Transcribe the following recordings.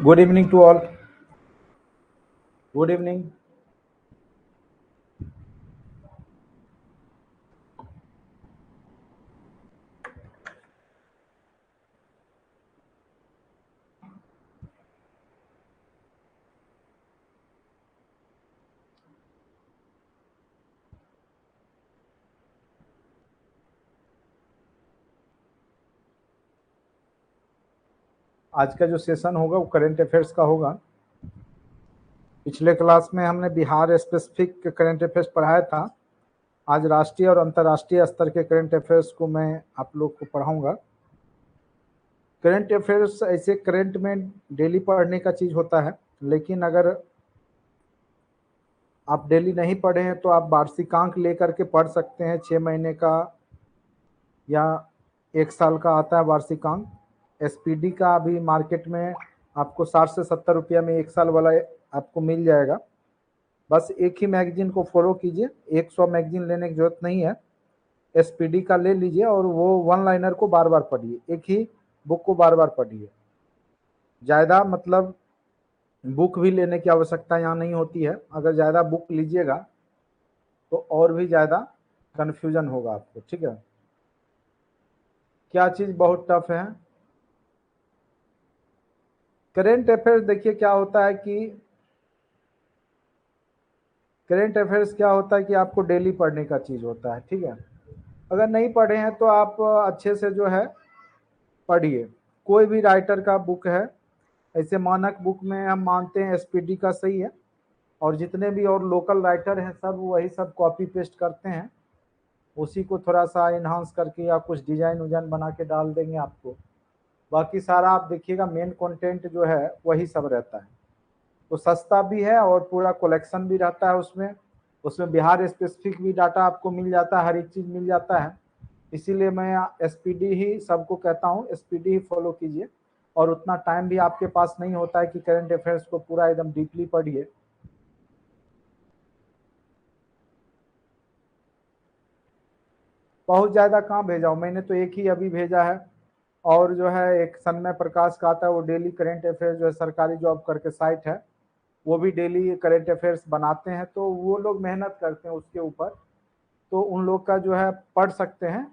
Good evening to all. Good evening. आज का जो सेशन होगा वो करंट अफेयर्स का होगा। पिछले क्लास में हमने बिहार स्पेसिफिक करंट अफेयर्स पढ़ाया था। आज राष्ट्रीय और अंतर्राष्ट्रीय स्तर के करंट अफेयर्स को मैं आप लोग को पढ़ाऊंगा। करंट अफेयर्स ऐसे करंट में डेली पढ़ने का चीज़ होता है, लेकिन अगर आप डेली नहीं पढ़े हैं तो आप वार्षिकांक लेकर के पढ़ सकते हैं। 6 महीने का या 1 साल का आता है वार्षिकांक। एसपीडी का अभी मार्केट में आपको 60 से 70 रुपया में 1 साल वाला आपको मिल जाएगा। बस एक ही मैगजीन को फॉलो कीजिए, 100 मैगजीन लेने की जरूरत नहीं है। एसपीडी का ले लीजिए और वो वन लाइनर को बार बार पढ़िए, एक ही बुक को बार बार पढ़िए। ज़्यादा मतलब बुक भी लेने की आवश्यकता यहाँ नहीं होती है। अगर ज़्यादा बुक लीजिएगा तो और भी ज़्यादा कन्फ्यूजन होगा आपको। ठीक है, क्या चीज़ बहुत टफ है? करेंट अफेयर्स देखिए क्या होता है कि करेंट अफेयर्स क्या होता है कि आपको डेली पढ़ने का चीज़ होता है। ठीक है, अगर नहीं पढ़े हैं तो आप अच्छे से जो है पढ़िए। कोई भी राइटर का बुक है, ऐसे मानक बुक में हम मानते हैं एसपीडी का सही है, और जितने भी और लोकल राइटर हैं सब वही सब कॉपी पेस्ट करते हैं, उसी को थोड़ा सा इन्हांस करके या कुछ डिजाइन उजाइन बना के डाल देंगे आपको। बाकी सारा आप देखिएगा मेन कंटेंट जो है वही सब रहता है। तो सस्ता भी है और पूरा कलेक्शन भी रहता है उसमें। उसमें बिहार स्पेसिफिक भी डाटा आपको मिल जाता है, हर एक चीज़ मिल जाता है। इसीलिए मैं एसपीडी ही सबको कहता हूँ, एसपीडी ही फॉलो कीजिए। और उतना टाइम भी आपके पास नहीं होता है कि करंट अफेयर्स को पूरा एकदम डीपली पढ़िए। बहुत ज़्यादा कहाँ भेजा हूँ, मैंने तो एक ही अभी भेजा है। और जो है एक सन्मय प्रकाश का आता है, वो डेली करंट अफेयर्स जो है सरकारी जॉब करके साइट है, वो भी डेली करंट अफेयर्स बनाते हैं। तो वो लोग मेहनत करते हैं उसके ऊपर, तो उन लोग का जो है पढ़ सकते हैं।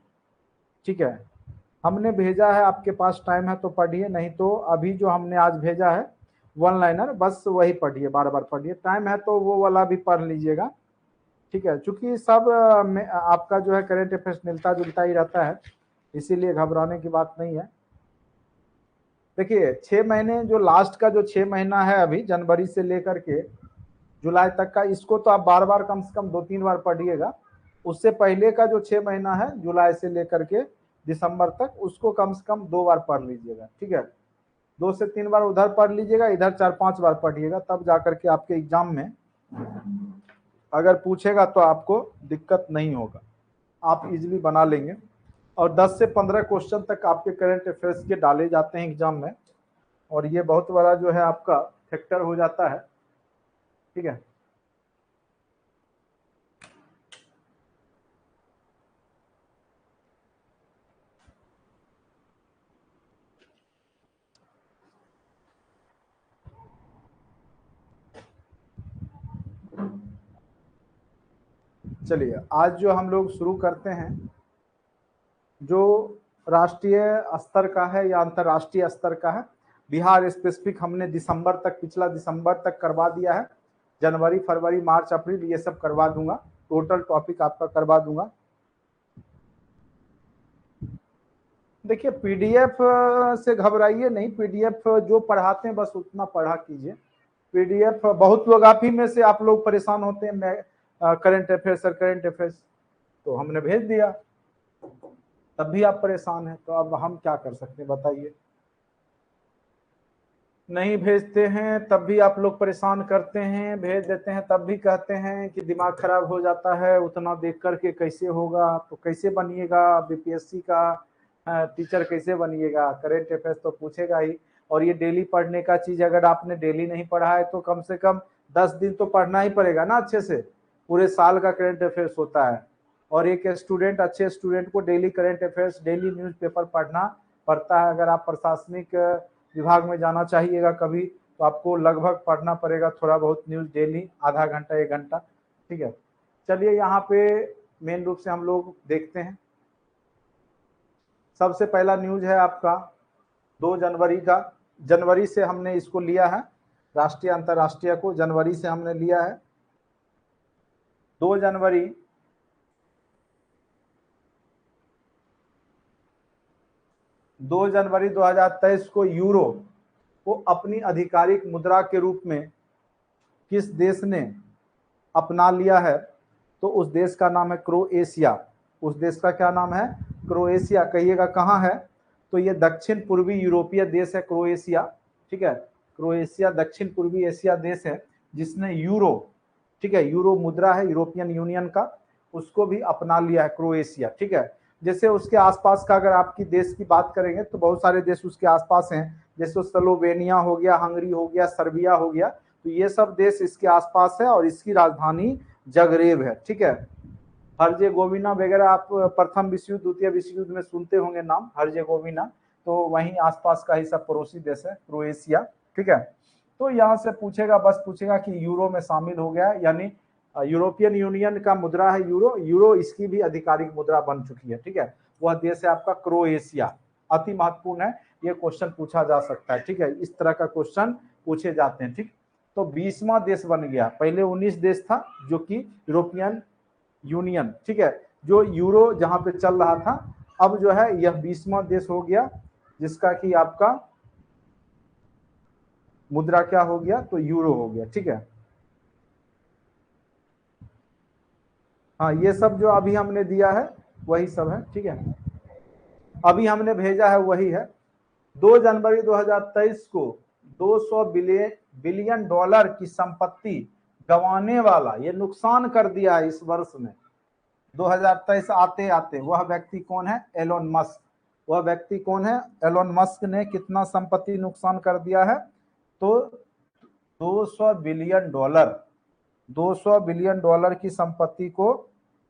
ठीक है, हमने भेजा है, आपके पास टाइम है तो पढ़िए, नहीं तो अभी जो हमने आज भेजा है वन लाइनर, बस वही पढ़िए, बार बार पढ़िए। टाइम है तो वो वाला भी पढ़ लीजिएगा। ठीक है, चूंकि सब आपका जो है करंट अफेयर्स मिलता जुलता ही रहता है, इसीलिए घबराने की बात नहीं है। देखिए 6 महीने जो लास्ट का जो 6 महीना है अभी जनवरी से लेकर के जुलाई तक का, इसको तो आप बार बार कम से कम 2-3 बार पढ़िएगा। उससे पहले का जो 6 महीना है जुलाई से लेकर के दिसंबर तक, उसको कम से कम 2 बार पढ़ लीजिएगा। ठीक है, 2 से 3 बार उधर पढ़ लीजिएगा, इधर 4-5 बार पढ़िएगा, तब जाकर के आपके एग्जाम में अगर पूछेगा तो आपको दिक्कत नहीं होगा, आप इजीली बना लेंगे। और 10 से 15 क्वेश्चन तक आपके करंट अफेयर्स के डाले जाते हैं एग्जाम में, और ये बहुत बड़ा जो है आपका फैक्टर हो जाता है। ठीक है, चलिए आज जो हम लोग शुरू करते हैं, जो राष्ट्रीय स्तर का है या अंतर्राष्ट्रीय स्तर का है। बिहार स्पेसिफिक हमने दिसंबर तक, पिछला दिसंबर तक करवा दिया है। जनवरी फरवरी मार्च अप्रैल ये सब करवा दूंगा, टोटल टॉपिक आपका करवा दूंगा। देखिए पीडीएफ से घबराइए नहीं, पीडीएफ जो पढ़ाते हैं बस उतना पढ़ा कीजिए। पीडीएफ बहुत लोग, आप ही में से आप लोग परेशान होते हैं, मैं current affairs sir current affairs, तो हमने भेज दिया, तब भी आप परेशान हैं, तो अब हम क्या कर सकते हैं बताइए। नहीं भेजते हैं तब भी आप लोग परेशान करते हैं, भेज देते हैं तब भी कहते हैं कि दिमाग खराब हो जाता है, उतना देख करके कैसे होगा, तो कैसे बनिएगा बीपीएससी का टीचर, कैसे बनिएगा? करंट अफेयर्स तो पूछेगा ही। और ये डेली पढ़ने का चीज, अगर आपने डेली नहीं पढ़ा है तो कम से कम 10 दिन तो पढ़ना ही पड़ेगा ना अच्छे से। पूरे साल का करंट अफेयर्स होता है, और एक स्टूडेंट, अच्छे स्टूडेंट को daily current affairs, daily newspaper पढ़ना पड़ता है। अगर आप प्रशासनिक विभाग में जाना चाहिएगा कभी, तो आपको लगभग पढ़ना पड़ेगा थोड़ा बहुत न्यूज़ डेली, आधा घंटा 1 घंटा, ठीक है। चलिए यहाँ पे मेन रूप से हम लोग देखते हैं। सबसे पहला न्यूज है आपका 2 जनवरी का। जनवरी से हमने इसको लिया है, राष्ट्रीय अंतर्राष्ट्रीय को जनवरी से हमने लिया है। 2 जनवरी 2023 को यूरो को अपनी आधिकारिक मुद्रा के रूप में किस देश ने अपना लिया है? तो उस देश का नाम है क्रोएशिया। उस देश का क्या नाम है? क्रोएशिया। कहिएगा कहाँ है? तो ये दक्षिण पूर्वी यूरोपीय देश है क्रोएशिया, ठीक है। क्रोएशिया दक्षिण पूर्वी एशिया देश है जिसने यूरो, ठीक है, यूरो मुद्रा है यूरोपियन यूनियन का, उसको भी अपना लिया है क्रोएशिया, ठीक है। जैसे उसके आसपास का अगर आपकी देश की बात करेंगे तो बहुत सारे देश उसके आसपास हैं, जैसे स्लोवेनिया हो गया, हंगरी हो गया, सर्बिया हो गया, तो ये सब देश इसके आसपास है और इसकी राजधानी जगरेब है, ठीक है। हर्जेगोविना वगैरह आप प्रथम विश्व युद्ध द्वितीय विश्व युद्ध में सुनते होंगे नाम हर्जेगोविना, तो वहीं आसपास का ही सब पड़ोसी देश है क्रोएशिया, ठीक है। तो यहाँ से पूछेगा, बस पूछेगा कि यूरो में शामिल हो गया, यानी यूरोपियन यूनियन का मुद्रा है यूरो, यूरो इसकी भी आधिकारिक मुद्रा बन चुकी है, ठीक है। वह देश है आपका क्रोएशिया। अति महत्वपूर्ण है, ये क्वेश्चन पूछा जा सकता है, ठीक है। इस तरह का क्वेश्चन पूछे जाते हैं, ठीक। तो 20वां देश बन गया, पहले 19 देश था जो कि यूरोपियन यूनियन, ठीक है, जो यूरो जहां पे चल रहा था, अब जो है यह 20वां देश हो गया जिसका कि आपका मुद्रा क्या हो गया? तो यूरो हो गया, ठीक है। हाँ, ये सब जो अभी हमने दिया है वही सब है, ठीक है, अभी हमने भेजा है वही है। 2 जनवरी 2023 को 200 बिलियन डॉलर की संपत्ति गंवाने वाला, ये नुकसान कर दिया है इस वर्ष में 2023 आते आते, वह व्यक्ति कौन है? Elon Musk. वह व्यक्ति कौन है? एलोन मस्क ने कितना संपत्ति नुकसान कर दिया है? तो 200 बिलियन डॉलर, 200 बिलियन डॉलर की संपत्ति को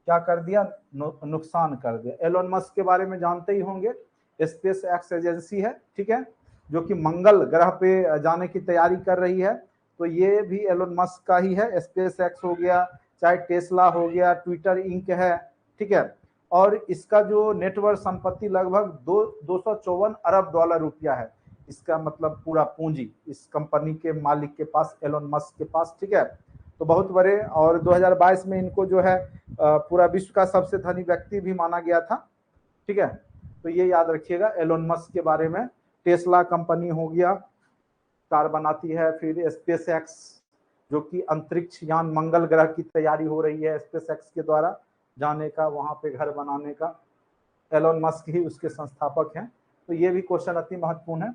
क्या कर दिया? नुकसान कर दिया। एलोन मस्क के बारे में जानते ही होंगे, स्पेस एक्स एजेंसी है, ठीक है, जो कि मंगल ग्रह पे जाने की तैयारी कर रही है, तो ये भी एलोन मस्क का ही है। स्पेस एक्स हो गया, चाहे टेस्ला हो गया, ट्विटर इंक है, ठीक है। और इसका जो नेटवर्थ संपत्ति लगभग 254 अरब डॉलर रुपया है, इसका मतलब पूरा पूंजी इस कंपनी के मालिक के पास, एलोन मस्क के पास, ठीक है। तो बहुत बड़े, और 2022 में इनको जो है पूरा विश्व का सबसे धनी व्यक्ति भी माना गया था, ठीक है। तो ये याद रखिएगा एलोन मस्क के बारे में। टेस्ला कंपनी हो गया, कार बनाती है, फिर स्पेस एक्स जो कि अंतरिक्ष यान मंगल ग्रह की तैयारी हो रही है स्पेस एक्स के द्वारा जाने का, वहां पे घर बनाने का, एलोन मस्क ही उसके संस्थापक हैं। तो ये भी क्वेश्चन अति महत्वपूर्ण है।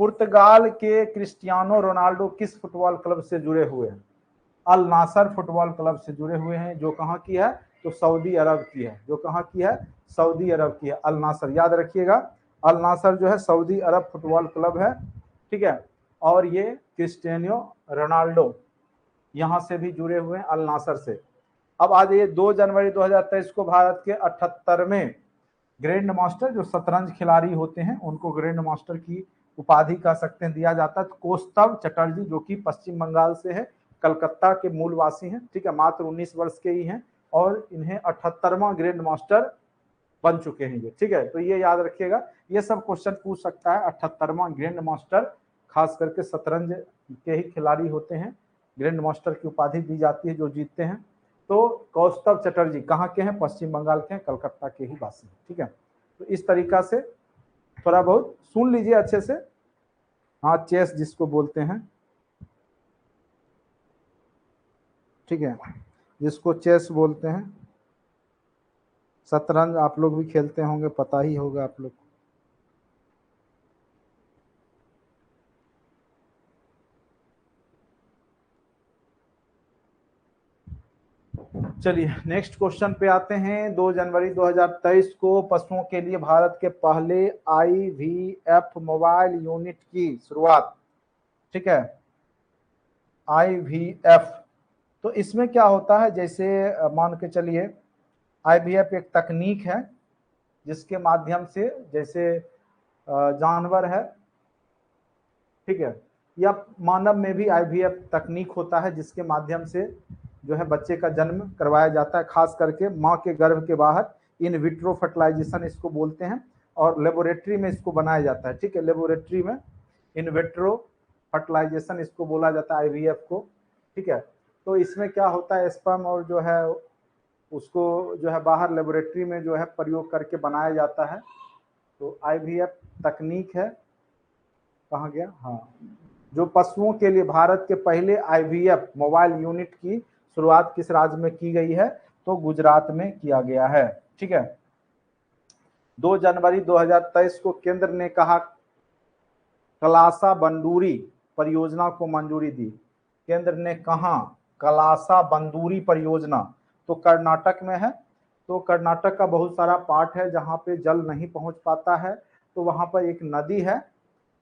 पुर्तगाल के क्रिस्टियानो रोनाल्डो किस फुटबॉल क्लब से जुड़े हुए हैं? अल नासर फुटबॉल क्लब से जुड़े हुए हैं, जो कहाँ की है? तो सऊदी अरब की है। जो कहाँ की है? सऊदी अरब की है अल नासर, याद रखिएगा। अल नासर जो है सऊदी अरब फुटबॉल क्लब है, ठीक है। और ये क्रिस्टियानो रोनाल्डो यहाँ से भी जुड़े हुए हैं अल नासर से। अब आज ये 2 जनवरी 2023 को भारत के 78वें ग्रैंड मास्टर, जो शतरंज खिलाड़ी होते हैं उनको ग्रैंड मास्टर की उपाधि कह सकते हैं दिया जाता है, कौस्तव चटर्जी, जो कि पश्चिम बंगाल से है, कलकत्ता के मूल वासी हैं, ठीक है, मात्र 19 वर्ष के ही हैं और इन्हें 78वां ग्रैंड मास्टर बन चुके हैं ये, ठीक है। तो ये याद रखिएगा, ये सब क्वेश्चन पूछ सकता है। 78वां ग्रैंड मास्टर, खास करके शतरंज के ही खिलाड़ी होते हैं, ग्रैंड मास्टर की उपाधि दी जाती है जो जीतते हैं। तो कौस्तव चटर्जी कहाँ के हैं? पश्चिम बंगाल के हैं, कलकत्ता के ही वासी हैं, ठीक है। तो इस तरीका से थोड़ा बहुत सुन लीजिए अच्छे से। हाँ, चेस जिसको बोलते हैं, ठीक है, जिसको चेस बोलते हैं। शतरंज आप लोग भी खेलते होंगे, पता ही होगा आप लोग। चलिए नेक्स्ट क्वेश्चन पे आते हैं। 2 जनवरी 2023 को पशुओं के लिए भारत के पहले IVF मोबाइल यूनिट की शुरुआत, ठीक है, IVF। तो इसमें क्या होता है? जैसे मान के चलिए IVF एक तकनीक है जिसके माध्यम से, जैसे जानवर है, ठीक है, या मानव में भी आईवीएफ तकनीक होता है जिसके माध्यम से जो है बच्चे का जन्म करवाया जाता है, खास करके माँ के गर्भ के बाहर इन विट्रो फर्टिलाइजेशन इसको बोलते हैं, और लेबोरेटरी में इसको बनाया जाता है। ठीक है, लेबोरेटरी में इन विट्रो फर्टिलाइजेशन इसको बोला जाता है आईवीएफ को। ठीक है, तो इसमें क्या होता है, स्पर्म और जो है उसको जो है बाहर लेबोरेटरी में जो है प्रयोग करके बनाया जाता है। तो आईवीएफ तकनीक है, कहाँ गया, हाँ, जो पशुओं के लिए भारत के पहले आईवीएफ मोबाइल यूनिट की शुरुआत किस राज्य में की गई है, तो गुजरात में किया गया है। ठीक है, 2 जनवरी 2023 को केंद्र ने कहा कलासा बंदूरी परियोजना को मंजूरी दी। केंद्र ने कहा कलासा बंदूरी परियोजना, तो कर्नाटक में है। तो कर्नाटक का बहुत सारा पार्ट है जहाँ पे जल नहीं पहुंच पाता है, तो वहां पर एक नदी है,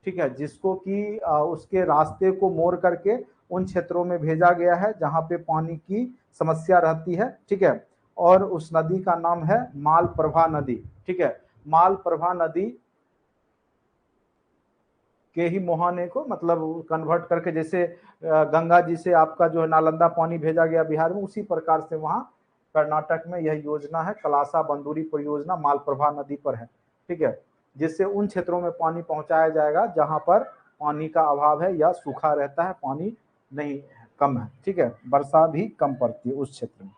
ठीक है, जिसको कि उसके रास्ते को मोड़ करके उन क्षेत्रों में भेजा गया है जहाँ पे पानी की समस्या रहती है। ठीक है, और उस नदी का नाम है मालप्रभा नदी। ठीक है, मालप्रभा नदी के ही मुहाने को मतलब कन्वर्ट करके, जैसे गंगा जी से आपका जो है नालंदा पानी भेजा गया बिहार में, उसी प्रकार से वहाँ कर्नाटक में यह योजना है, कलासा बंदूरी परियोजना मालप्रभा नदी पर है। ठीक है, जिससे उन क्षेत्रों में पानी पहुंचाया जाएगा जहां पर पानी का अभाव है या सूखा रहता है, पानी नहीं कम है। ठीक है, वर्षा भी कम पड़ती है उस क्षेत्र में।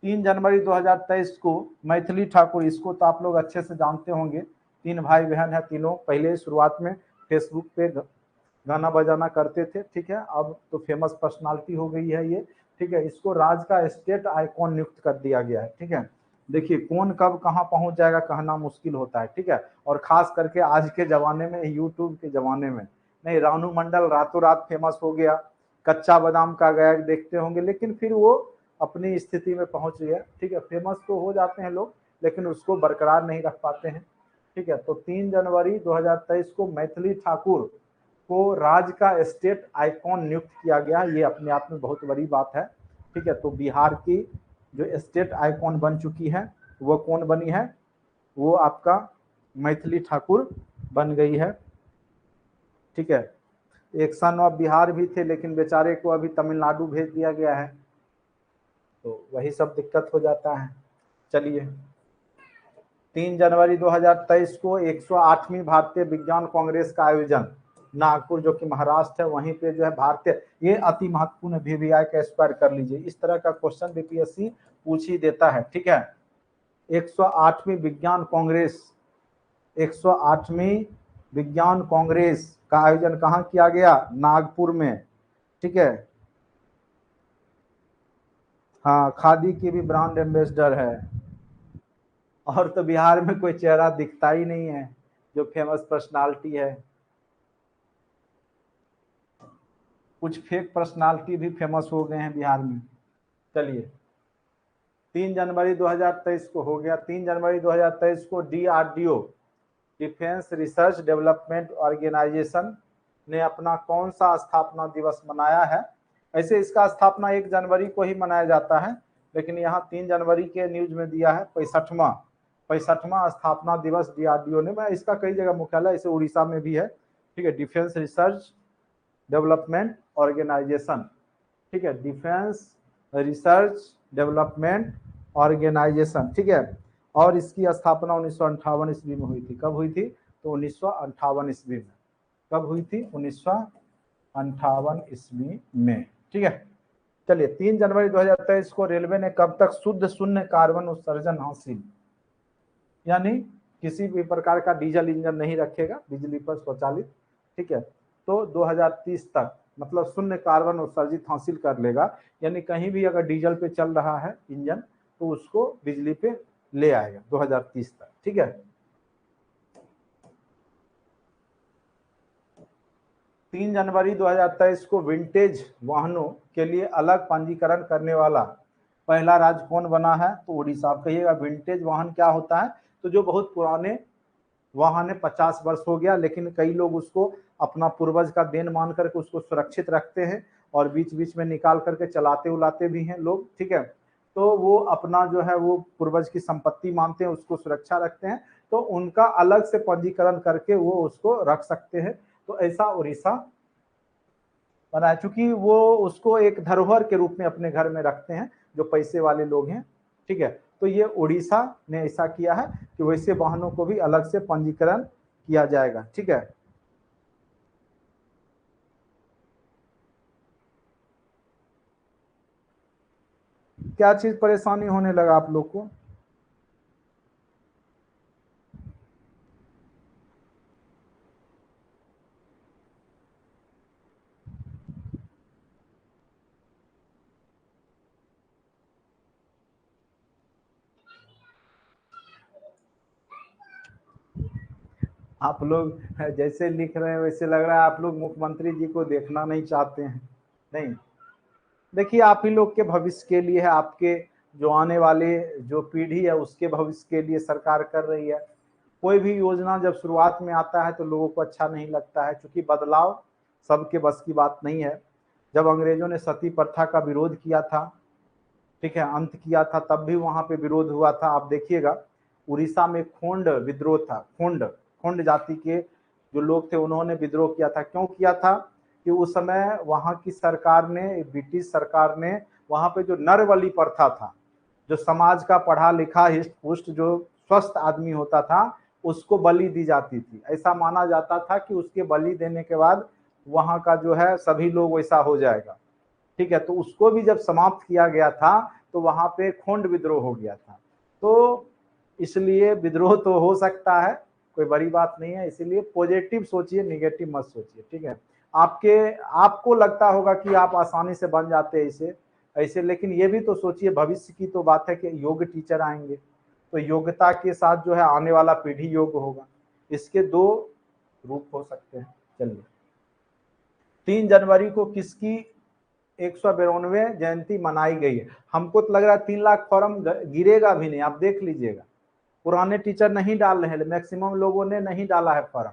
3 जनवरी 2023 को मैथिली ठाकुर, इसको तो आप लोग अच्छे से जानते होंगे, 3 भाई बहन है, तीनों पहले शुरुआत में फेसबुक पे गाना बजाना करते थे। ठीक है, अब तो फेमस पर्सनालिटी हो गई है ये। ठीक है, इसको राज्य का स्टेट आइकॉन नियुक्त कर दिया गया है। ठीक है, देखिए कौन कब कहाँ पहुंच जाएगा कहना मुश्किल होता है। ठीक है, और खास करके आज के जमाने में, यूट्यूब के जमाने में, नहीं, रानू मंडल रातों रात फेमस हो गया, कच्चा बादाम का गायक देखते होंगे, लेकिन फिर वो अपनी स्थिति में पहुंच गया। ठीक है, फेमस तो हो जाते हैं लोग लेकिन उसको बरकरार नहीं रख पाते हैं। ठीक है, तो 3 जनवरी 2023 को मैथिली ठाकुर को राज्य का स्टेट आइकॉन नियुक्त किया गया, ये अपने आप में बहुत बड़ी बात है। ठीक है, तो बिहार की जो स्टेट आइकॉन बन चुकी है वो कौन बनी है, वो आपका मैथिली ठाकुर बन गई है। ठीक है, एक सन ऑफ बिहार भी थे लेकिन बेचारे को अभी तमिलनाडु भेज दिया गया है, तो वही सब दिक्कत हो जाता है। चलिए, 3 जनवरी 2023 को 108वीं भारतीय विज्ञान कांग्रेस का आयोजन नागपुर, जो कि महाराष्ट्र है, वहीं पे जो है भारतीय, ये अति महत्वपूर्ण VVI का स्क्वायर कर लीजिए, इस तरह का क्वेश्चन बीपीएससी पूछ ही देता है। ठीक है, 108वीं विज्ञान कांग्रेस, 108वीं विज्ञान कांग्रेस का आयोजन कहाँ किया गया, नागपुर में। ठीक है, हाँ, खादी की भी ब्रांड एम्बेसडर है, और तो बिहार में कोई चेहरा दिखता ही नहीं है जो फेमस पर्सनालिटी है, कुछ फेक पर्सनालिटी भी फेमस हो गए हैं बिहार में। चलिए, 3 जनवरी 2023 को हो गया। 3 जनवरी 2023 को DRDO, defence research development organisation ने अपना कौन सा स्थापना दिवस मनाया है। ऐसे इसका स्थापना 1 जनवरी को ही मनाया जाता है, लेकिन यहाँ 3 जनवरी के न्यूज में दिया है 65वां स्थापना दिवस DRDO ने। मैं इसका कई जगह मुख्यालय, इसे उड़ीसा में भी है। ठीक है, डिफेंस रिसर्च डेवलपमेंट ऑर्गेनाइजेशन। ठीक है, डिफेंस रिसर्च डेवलपमेंट ऑर्गेनाइजेशन। ठीक है, और इसकी स्थापना 1958 ईस्वी में हुई थी। कब हुई थी, तो 1958 ईस्वी में। कब हुई थी, 1958 ईस्वी में। ठीक है, चलिए, 3 जनवरी 2023 को रेलवे ने कब तक शुद्ध शून्य कार्बन उत्सर्जन हासिल, यानी किसी भी प्रकार का डीजल इंजन नहीं रखेगा, बिजली पर स्वचालित। ठीक है, तो 2030 तक मतलब शून्य कार्बन उत्सर्जित हासिल कर लेगा, यानी कहीं भी अगर डीजल पे चल रहा है इंजन तो उसको बिजली पे ले आएगा 2030 तक। ठीक है, 3 जनवरी 2023 को विंटेज वाहनों के लिए अलग पंजीकरण करने वाला पहला राज्य कौन बना है, तो उड़ीसा। आप कहिएगा विंटेज वाहन क्या होता है, तो जो बहुत पुराने वाहन है, 50 वर्ष हो गया, लेकिन कई लोग उसको अपना पूर्वज का देन मान करके उसको सुरक्षित रखते हैं और बीच बीच में निकाल करके चलाते उलाते भी हैं लोग। ठीक है, तो वो अपना जो है वो पूर्वज की संपत्ति मानते हैं, उसको सुरक्षा रखते हैं, तो उनका अलग से पंजीकरण करके वो उसको रख सकते हैं। तो ऐसा उड़ीसा बनाया, चूंकि वो उसको एक धरोहर के रूप में अपने घर में रखते हैं जो पैसे वाले लोग हैं, ठीक है। तो ये उड़ीसा ने ऐसा किया है कि वैसे वाहनों को भी अलग से पंजीकरण किया जाएगा, ठीक है। क्या चीज परेशानी होने लगा आप लोग को? आप लोग जैसे लिख रहे हैं वैसे लग रहा है आप लोग मुख्यमंत्री जी को देखना नहीं चाहते हैं। नहीं, देखिए आप ही लोग के भविष्य के लिए है, आपके जो आने वाले जो पीढ़ी है उसके भविष्य के लिए सरकार कर रही है। कोई भी योजना जब शुरुआत में आता है तो लोगों को अच्छा नहीं लगता है, क्योंकि बदलाव सबके बस की बात नहीं है। जब अंग्रेजों ने सती प्रथा का विरोध किया था, ठीक है, अंत किया था, तब भी वहां पे विरोध हुआ था। आप देखिएगा उड़ीसा में खोंड विद्रोह था, खोंड खोंड जाति के जो लोग थे उन्होंने विद्रोह किया था। क्यों किया था? कि उस समय वहां की सरकार ने, ब्रिटिश सरकार ने, वहां पे जो नरबलि प्रथा था, जो समाज का पढ़ा लिखा हिस्ट पुष्ट जो स्वस्थ आदमी होता था उसको बलि दी जाती थी। ऐसा माना जाता था कि उसके बलि देने के बाद वहां का जो है सभी लोग वैसा हो जाएगा, ठीक है। तो उसको भी जब समाप्त किया गया था तो वहां पे खोंड विद्रोह हो गया था। तो इसलिए विद्रोह तो हो सकता है, कोई बड़ी बात नहीं है, इसीलिए पॉजिटिव सोचिए, निगेटिव मत सोचिए, ठीक है। आपके आपको लगता होगा कि आप आसानी से बन जाते हैं ऐसे ऐसे, लेकिन ये भी तो सोचिए, भविष्य की तो बात है कि योग्य टीचर आएंगे, तो योग्यता के साथ जो है आने वाला पीढ़ी योग्य होगा। इसके दो रूप हो सकते हैं। चलिए, 3 जनवरी को किसकी 192 जयंती मनाई गई है? हमको तो लग रहा है 3 लाख फॉर्म गिरेगा भी नहीं, आप देख लीजिएगा। पुराने टीचर नहीं डाल रहे हैं, मैक्सिमम लोगों ने नहीं डाला है फॉर्म।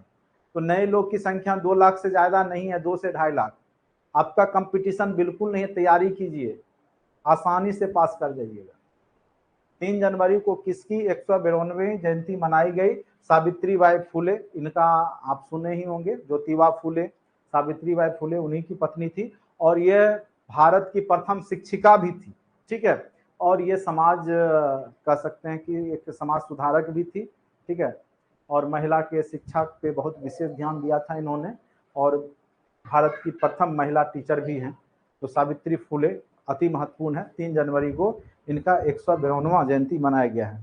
तो नए लोग की संख्या 2 लाख से ज्यादा नहीं है, 2 से 2.5 लाख। आपका कंपटीशन बिल्कुल नहीं है, तैयारी कीजिए, आसानी से पास कर जाइएगा। 3 जनवरी को किसकी 192वीं जयंती मनाई गई? सावित्री बाई फुले, इनका आप सुने ही होंगे, ज्योतिबा फुले, सावित्री बाई फुले उन्हीं की पत्नी थी, और ये भारत की प्रथम शिक्षिका भी थी, ठीक है। और ये समाज कह सकते हैं कि एक समाज सुधारक भी थी, ठीक है। और महिला के शिक्षा पे बहुत विशेष ध्यान दिया था इन्होंने, और भारत की प्रथम महिला टीचर भी हैं। तो सावित्री फुले अति महत्वपूर्ण है। 3 जनवरी को इनका 192वां जयंती मनाया गया है।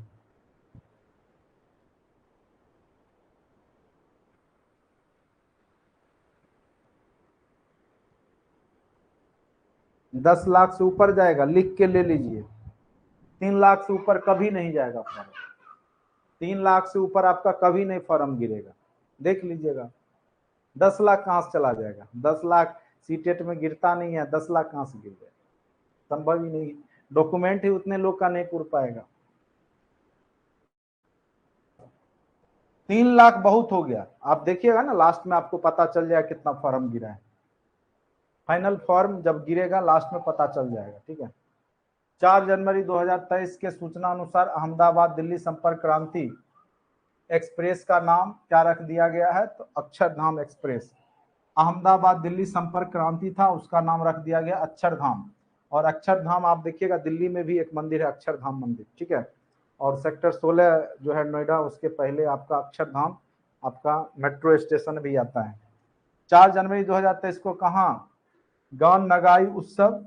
दस लाख से ऊपर जाएगा, लिख के ले लीजिए। 3 लाख से ऊपर कभी नहीं जाएगा फॉर्म। 3 लाख से ऊपर आपका कभी नहीं फॉर्म गिरेगा, देख लीजिएगा। 10 लाख कहां से चला जाएगा? 10 लाख सीटेट में गिरता नहीं है, 10 लाख कहां से गिर जाएगा? संभव ही नहीं, डॉक्यूमेंट ही उतने लोग का नहीं पूर पाएगा। 3 लाख बहुत हो गया, आप देखिएगा ना, लास्ट में आपको पता चल जाएगा कितना फॉर्म गिरा है। फाइनल फॉर्म जब गिरेगा लास्ट में पता चल जाएगा, ठीक है। 4 जनवरी 2023 के सूचना अनुसार अहमदाबाद दिल्ली संपर्क क्रांति एक्सप्रेस का नाम क्या रख दिया गया है? तो अक्षरधाम एक्सप्रेस। अहमदाबाद दिल्ली संपर्क क्रांति था, उसका नाम रख दिया गया अक्षरधाम। और अक्षरधाम आप देखिएगा दिल्ली में भी एक मंदिर है, अक्षरधाम मंदिर, ठीक है। और सेक्टर 16 जो है नोएडा, उसके पहले आपका अक्षरधाम, आपका मेट्रो स्टेशन भी आता है। 4 जनवरी 2023 को कहा गान नगाई उत्सव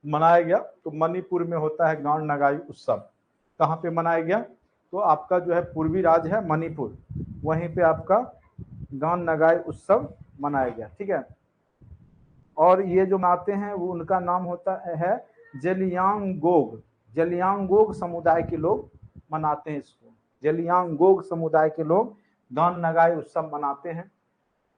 मनाया गया? तो मणिपुर में होता है गान नगाई उत्सव। कहाँ पे मनाया गया? तो आपका जो है पूर्वी राज्य है मणिपुर, वहीं पे आपका गान नगाई उत्सव मनाया गया, ठीक है। और ये जो मनाते हैं वो उनका नाम होता है जेलियांगोग। जेलियांगोग समुदाय के लोग मनाते हैं इसको, जेलियांगोग समुदाय के लोग गान नगाई उत्सव मनाते हैं।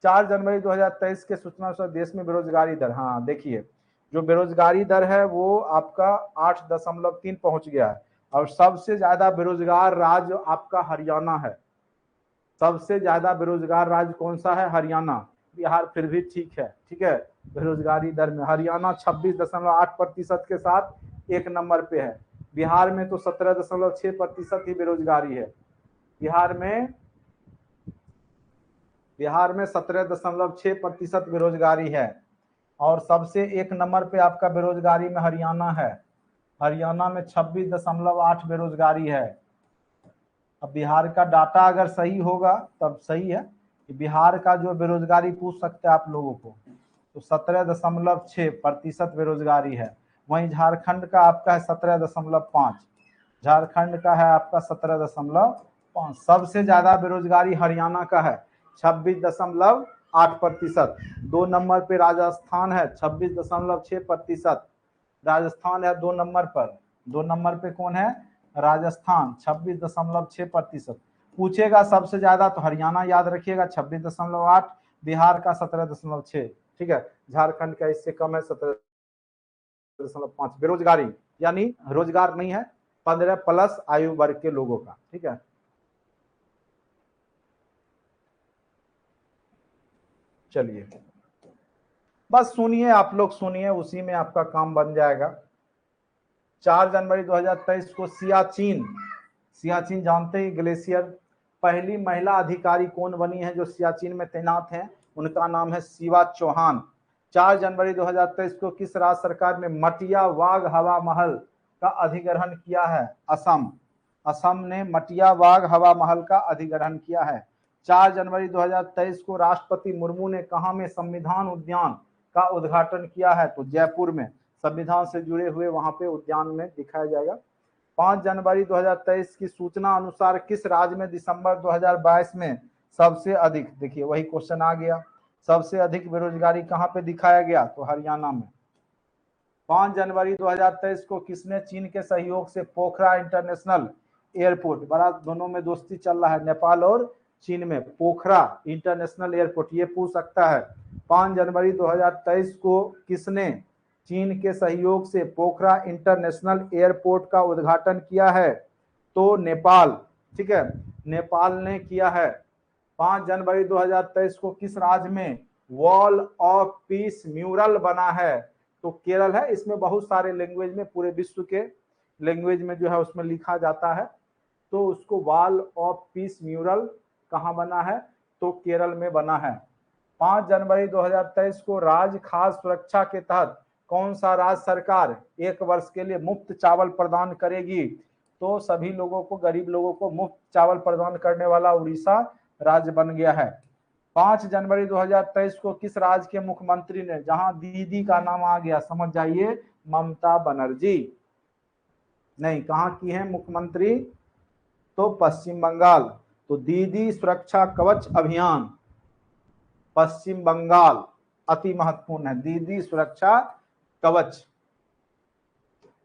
4 जनवरी 2023 के सूचना अनुसार देश में बेरोजगारी दर, हाँ देखिए, जो बेरोजगारी दर है वो आपका 8.3 पहुंच गया है। और सबसे ज्यादा बेरोजगार राज्य आपका हरियाणा है। सबसे ज्यादा बेरोजगार राज्य कौन सा है? हरियाणा। बिहार फिर भी ठीक है, ठीक है, बेरोजगारी दर में हरियाणा 26.8% के साथ 1 नंबर पे है। बिहार में तो 17.6% ही बेरोजगारी है। बिहार में बिहार में 17.6% बेरोजगारी है। और सबसे 1 नंबर पे आपका बेरोजगारी में हरियाणा है। हरियाणा में 26.8 बेरोजगारी है। अब बिहार का डाटा अगर सही होगा तब सही है कि बिहार का जो बेरोजगारी पूछ सकते हैं आप लोगों को, तो 17.6% बेरोजगारी है। वहीं झारखंड का आपका है 17.5, झारखंड का है आपका 17.5। सबसे ज्यादा बेरोजगारी हरियाणा का है 26.8%। 2 नंबर पे राजस्थान है 26.6%। राजस्थान है 2 नंबर पर। 2 नंबर पे कौन है? राजस्थान 26.6%। पूछेगा सबसे ज्यादा तो हरियाणा याद रखिएगा 26.8, बिहार का 17.6। ठीक है, झारखंड का इससे कम है 17.5 बेरोजगारी, यानी रोजगार नहीं है 15+ आयु वर्ग के लोगों का। ठीक है, चलिए बस सुनिए, आप लोग सुनिए, उसी में आपका काम बन जाएगा। 4 जनवरी 2023 को सियाचिन, सियाचिन जानते ही ग्लेशियर, पहली महिला अधिकारी कौन बनी है जो सियाचिन में तैनात हैं? उनका नाम है शिवा चौहान। 4 जनवरी 2023 को किस राज्य सरकार ने मटिया वाघ हवा महल का अधिग्रहण किया है? असम। असम ने मटिया वाघ हवा महल का अधिग्रहण किया है। 4 जनवरी 2023 को राष्ट्रपति मुर्मू ने कहां में संविधान उद्यान का उद्घाटन किया है? तो जयपुर में, संविधान से जुड़े हुए वहां पे उद्यान में दिखाया जाएगा। 5 जनवरी 2023 की सूचना अनुसार किस राज्य में दिसंबर 2022 में सबसे अधिक, देखिए वही क्वेश्चन आ गया, सबसे अधिक बेरोजगारी कहां पे दिखाया गया? तो हरियाणा में। 5 जनवरी 2023 को किसने चीन के सहयोग से पोखरा इंटरनेशनल एयरपोर्ट, बड़ा दोनों में दोस्ती चल रहा है नेपाल और चीन में, पोखरा इंटरनेशनल एयरपोर्ट, ये पूछ सकता है। 5 जनवरी 2023 को किसने चीन के सहयोग से पोखरा इंटरनेशनल एयरपोर्ट का उद्घाटन किया है? तो नेपाल। ठीक है, नेपाल ने किया है। 5 जनवरी 2023 को किस राज्य में वॉल ऑफ पीस म्यूरल बना है? तो केरल है। इसमें बहुत सारे लैंग्वेज में, पूरे विश्व के लैंग्वेज में जो है उसमें लिखा जाता है, तो उसको वॉल ऑफ पीस म्यूरल कहाँ बना है? तो केरल में बना है। 5 जनवरी 2023 को राज्य खाद्य सुरक्षा के तहत कौन सा राज्य सरकार 1 वर्ष के लिए मुफ्त चावल प्रदान करेगी? तो सभी लोगों को, गरीब लोगों को मुफ्त चावल प्रदान करने वाला उड़ीसा राज्य बन गया है। 5 जनवरी 2023 को किस राज्य के मुख्यमंत्री ने, जहां दीदी का नाम आ गया समझ जाइए, ममता बनर्जी, नहीं कहां की है मुख्यमंत्री? तो पश्चिम बंगाल। तो दीदी सुरक्षा कवच अभियान पश्चिम बंगाल अति महत्वपूर्ण है, दीदी सुरक्षा कवच।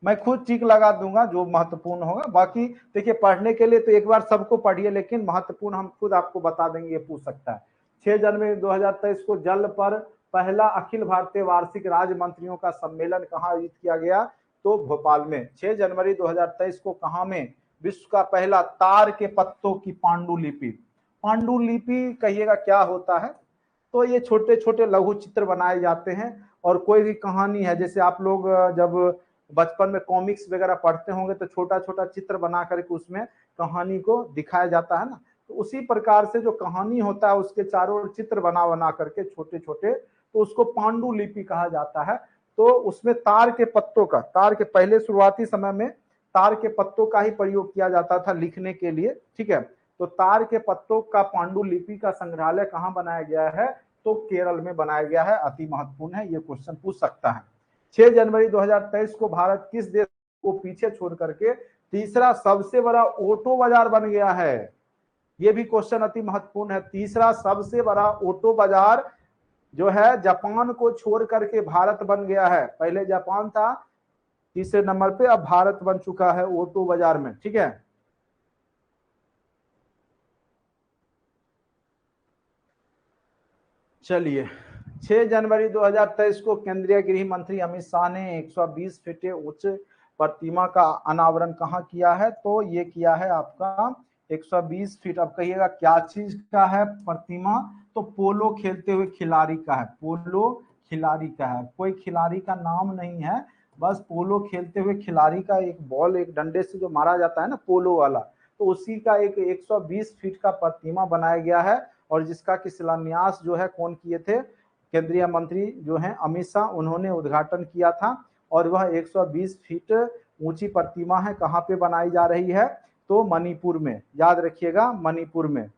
मैं खुद टिक लगा दूंगा जो महत्वपूर्ण होगा, बाकी देखिए पढ़ने के लिए तो एक बार सबको पढ़िए, लेकिन महत्वपूर्ण हम खुद आपको बता देंगे, ये पूछ सकता है। 6 जनवरी 2023 को जल पर पहला अखिल भारतीय वार्षिक राज्य मंत्रियों का सम्मेलन कहाँ आयोजित किया गया? तो भोपाल में। 6 जनवरी 2023 को कहाँ में विश्व का पहला तार के पत्तों की पांडुलिपि, पांडुलिपि कहिएगा क्या होता है? तो ये छोटे छोटे लघु चित्र बनाए जाते हैं, और कोई भी कहानी है, जैसे आप लोग जब बचपन में कॉमिक्स वगैरह पढ़ते होंगे तो छोटा छोटा चित्र बना करके उसमें कहानी को दिखाया जाता है ना, तो उसी प्रकार से जो कहानी होता है उसके चारों ओर चित्र बना बना करके छोटे छोटे, तो उसको पांडुलिपि कहा जाता है। तो उसमें तार के पत्तों का, तार के पहले शुरुआती समय में तार के पत्तों का ही प्रयोग किया जाता था लिखने के लिए। ठीक है, तो तार के पत्तों का पांडुलिपि का संग्रहालय कहाँ बनाया गया है? तो केरल में बनाया गया है। अति महत्वपूर्ण है, ये क्वेश्चन पूछ सकता है। 6 जनवरी 2023 को भारत किस देश को पीछे छोड़ करके तीसरा सबसे बड़ा ऑटो बाजार बन गया है? ये भी क्वेश्चन अति महत्वपूर्ण है। तीसरा सबसे बड़ा ऑटो बाजार जो है जापान को छोड़ करके भारत बन गया है। पहले जापान था तीसरे नंबर पे, अब भारत बन चुका है ऑटो बाजार में। ठीक है, चलिए 6 जनवरी 2023 को केंद्रीय गृह मंत्री अमित शाह ने 120 फीट उच्च प्रतिमा का अनावरण कहाँ किया है? तो ये किया है आपका 120 फीट। अब कहिएगा क्या चीज का है प्रतिमा? तो पोलो खेलते हुए खिलाड़ी का है, पोलो खिलाड़ी का है। कोई खिलाड़ी का नाम नहीं है, बस पोलो खेलते हुए खिलाड़ी का एक बॉल, एक डंडे से जो मारा जाता है ना पोलो वाला, तो उसी का एक 120 फीट का प्रतिमा बनाया गया है। और जिसका कि शिलान्यास जो है कौन किए थे, केंद्रीय मंत्री जो हैं अमित शाह, उन्होंने उद्घाटन किया था। और वह 120 फीट ऊंची प्रतिमा है, कहाँ पे बनाई जा रही है, तो मणिपुर में, याद रखिएगा मणिपुर में।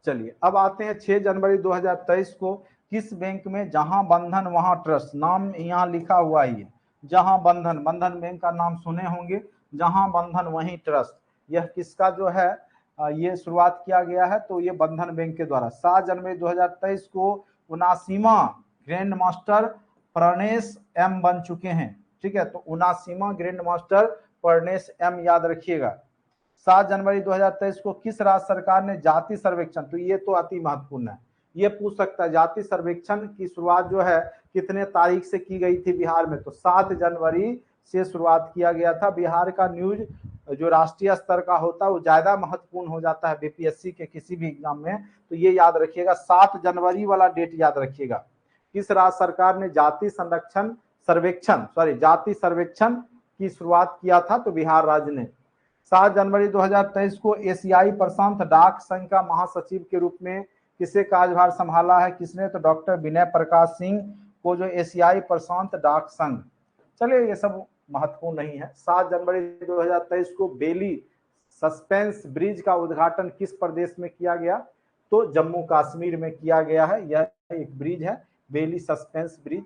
चलिए अब आते हैं 6 जनवरी 2023 को किस बैंक में जहां बंधन वहां ट्रस्ट, नाम यहाँ लिखा हुआ ही है, जहां बंधन, बंधन बैंक का नाम सुने होंगे, जहां बंधन वहीं ट्रस्ट, यह किसका जो है ये शुरुआत किया गया है, तो ये बंधन बैंक के द्वारा। 7 जनवरी 2023 को 79वां ग्रैंड मास्टर प्रणेश एम बन चुके हैं, ठीक है, तो 79वां ग्रैंड मास्टर प्रणेश एम याद रखिएगा। 7 जनवरी 2023 को किस राज्य सरकार ने जाति सर्वेक्षण, तो ये तो अति महत्वपूर्ण है, ये पूछ सकता है जाति सर्वेक्षण की शुरुआत जो है कितने तारीख से की गई थी बिहार में, तो 7 जनवरी से शुरुआत किया गया था। बिहार का न्यूज जो राष्ट्रीय स्तर का होता है वो ज्यादा महत्वपूर्ण हो जाता है बीपीएससी के किसी भी एग्जाम में, तो ये याद रखिएगा 7 जनवरी वाला डेट याद रखिएगा। किस राज्य सरकार ने जाति सर्वेक्षण की शुरुआत किया था, तो बिहार राज्य ने। 7 जनवरी 2023 को एशियाई प्रशांत डाक संघ का महासचिव के रूप में किसे कार्यभार संभाला है, किसने, तो डॉक्टर विनय प्रकाश सिंह को, जो एशियाई प्रशांत डाक संघ। चलिए ये सब महत्वपूर्ण नहीं है। 7 जनवरी 2023 को बेली सस्पेंस ब्रिज का उद्घाटन किस प्रदेश में किया गया, तो जम्मू कश्मीर में किया गया है, यह एक ब्रिज है बेली सस्पेंस ब्रिज।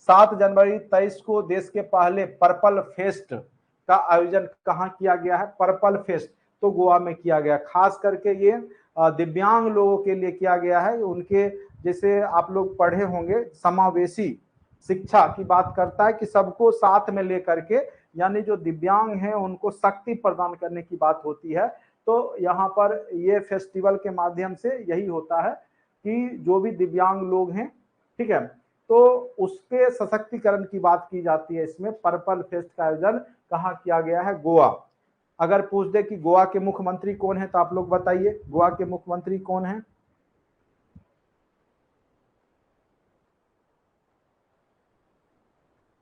7 जनवरी 23 को देश के पहले पर्पल फेस्ट का आयोजन कहाँ किया गया है, पर्पल फेस्ट तो गोवा में किया गया। खास करके ये दिव्यांग लोगों के लिए किया गया है, उनके जैसे आप लोग पढ़े होंगे समावेशी शिक्षा की बात करता है कि सबको साथ में लेकर के, यानी जो दिव्यांग हैं उनको शक्ति प्रदान करने की बात होती है। तो यहाँ पर ये फेस्टिवल के माध्यम से यही होता है कि जो भी दिव्यांग लोग हैं, ठीक है, तो उसके सशक्तिकरण की बात की जाती है। इसमें पर्पल फेस्ट का आयोजन कहाँ किया गया है, गोवा। अगर पूछ दे कि गोवा के मुख्यमंत्री कौन है, तो आप लोग बताइए गोवा के मुख्यमंत्री कौन है,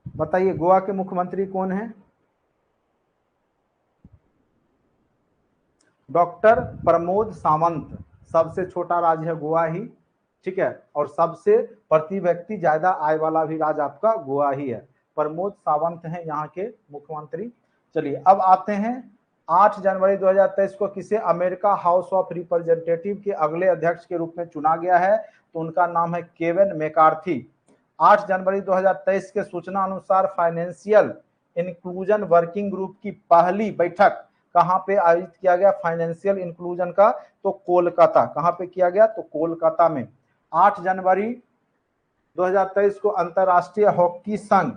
बताइए गोवा के मुख्यमंत्री कौन है, डॉक्टर प्रमोद सावंत। सबसे छोटा राज्य है गोवा ही, ठीक है, और सबसे प्रति व्यक्ति ज्यादा आय वाला भी राज्य आपका गोवा ही है। प्रमोद सावंत हैं यहाँ के मुख्यमंत्री। चलिए अब आते हैं 8 जनवरी 2023 को किसे अमेरिका हाउस ऑफ रिप्रेजेंटेटिव के अगले अध्यक्ष के रूप में चुना गया है, तो उनका नाम है केविन मैकार्थी। 8 जनवरी 2023 के सूचना अनुसार फाइनेंशियल इंक्लूजन वर्किंग ग्रुप की पहली बैठक कहाँ पे आयोजित किया गया, फाइनेंशियल इंक्लूजन का, तो कोलकाता। कहाँ पे किया गया, तो कोलकाता में। 8 जनवरी 2023 को अंतरराष्ट्रीय हॉकी संघ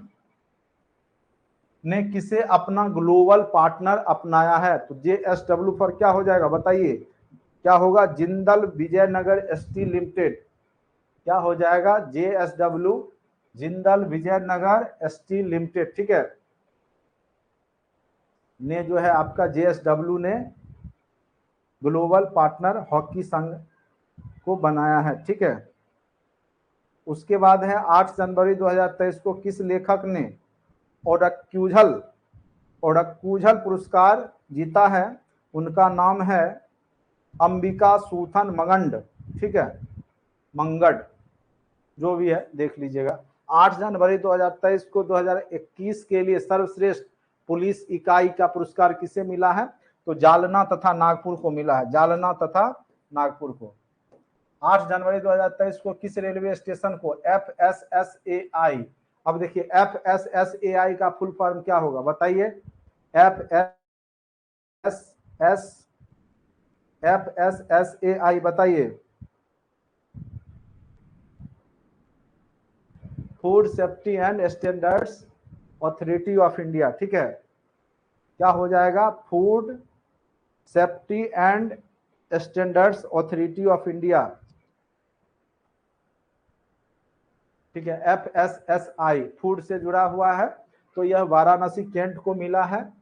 ने किसे अपना ग्लोबल पार्टनर अपनाया है, तो जेएसडब्ल्यू पर क्या हो जाएगा बताइए, क्या होगा, जिंदल विजयनगर स्टील लिमिटेड, क्या हो जाएगा, JSW Jindal Vijayanagar steel limited, ठीक है, ने जो है आपका जेएसडब्ल्यू ने ग्लोबल पार्टनर हॉकी संघ को बनाया है, ठीक है। उसके बाद है 8 जनवरी 2023 को किस लेखक ने ओडक्यूझल पुरस्कार जीता है, उनका नाम है अंबिका सूथन मंगड, ठीक है, मंगड, जो भी है देख लीजिएगा। 8 जनवरी 2023 को 2021 के लिए सर्वश्रेष्ठ पुलिस इकाई का पुरस्कार किसे मिला है, तो जालना तथा नागपुर को मिला है, जालना तथा नागपुर को। 8 जनवरी 2023 को किस रेलवे स्टेशन को FSSAI, अब देखिए FSSAI का फुल फॉर्म क्या होगा बताइए, FSSAI बताइए, food safety and standards authority of India, ठीक है, क्या हो जाएगा, food safety and standards authority of India, ठीक है, FSSAI फूड से जुड़ा हुआ है। तो यह वाराणसी कैंट को मिला है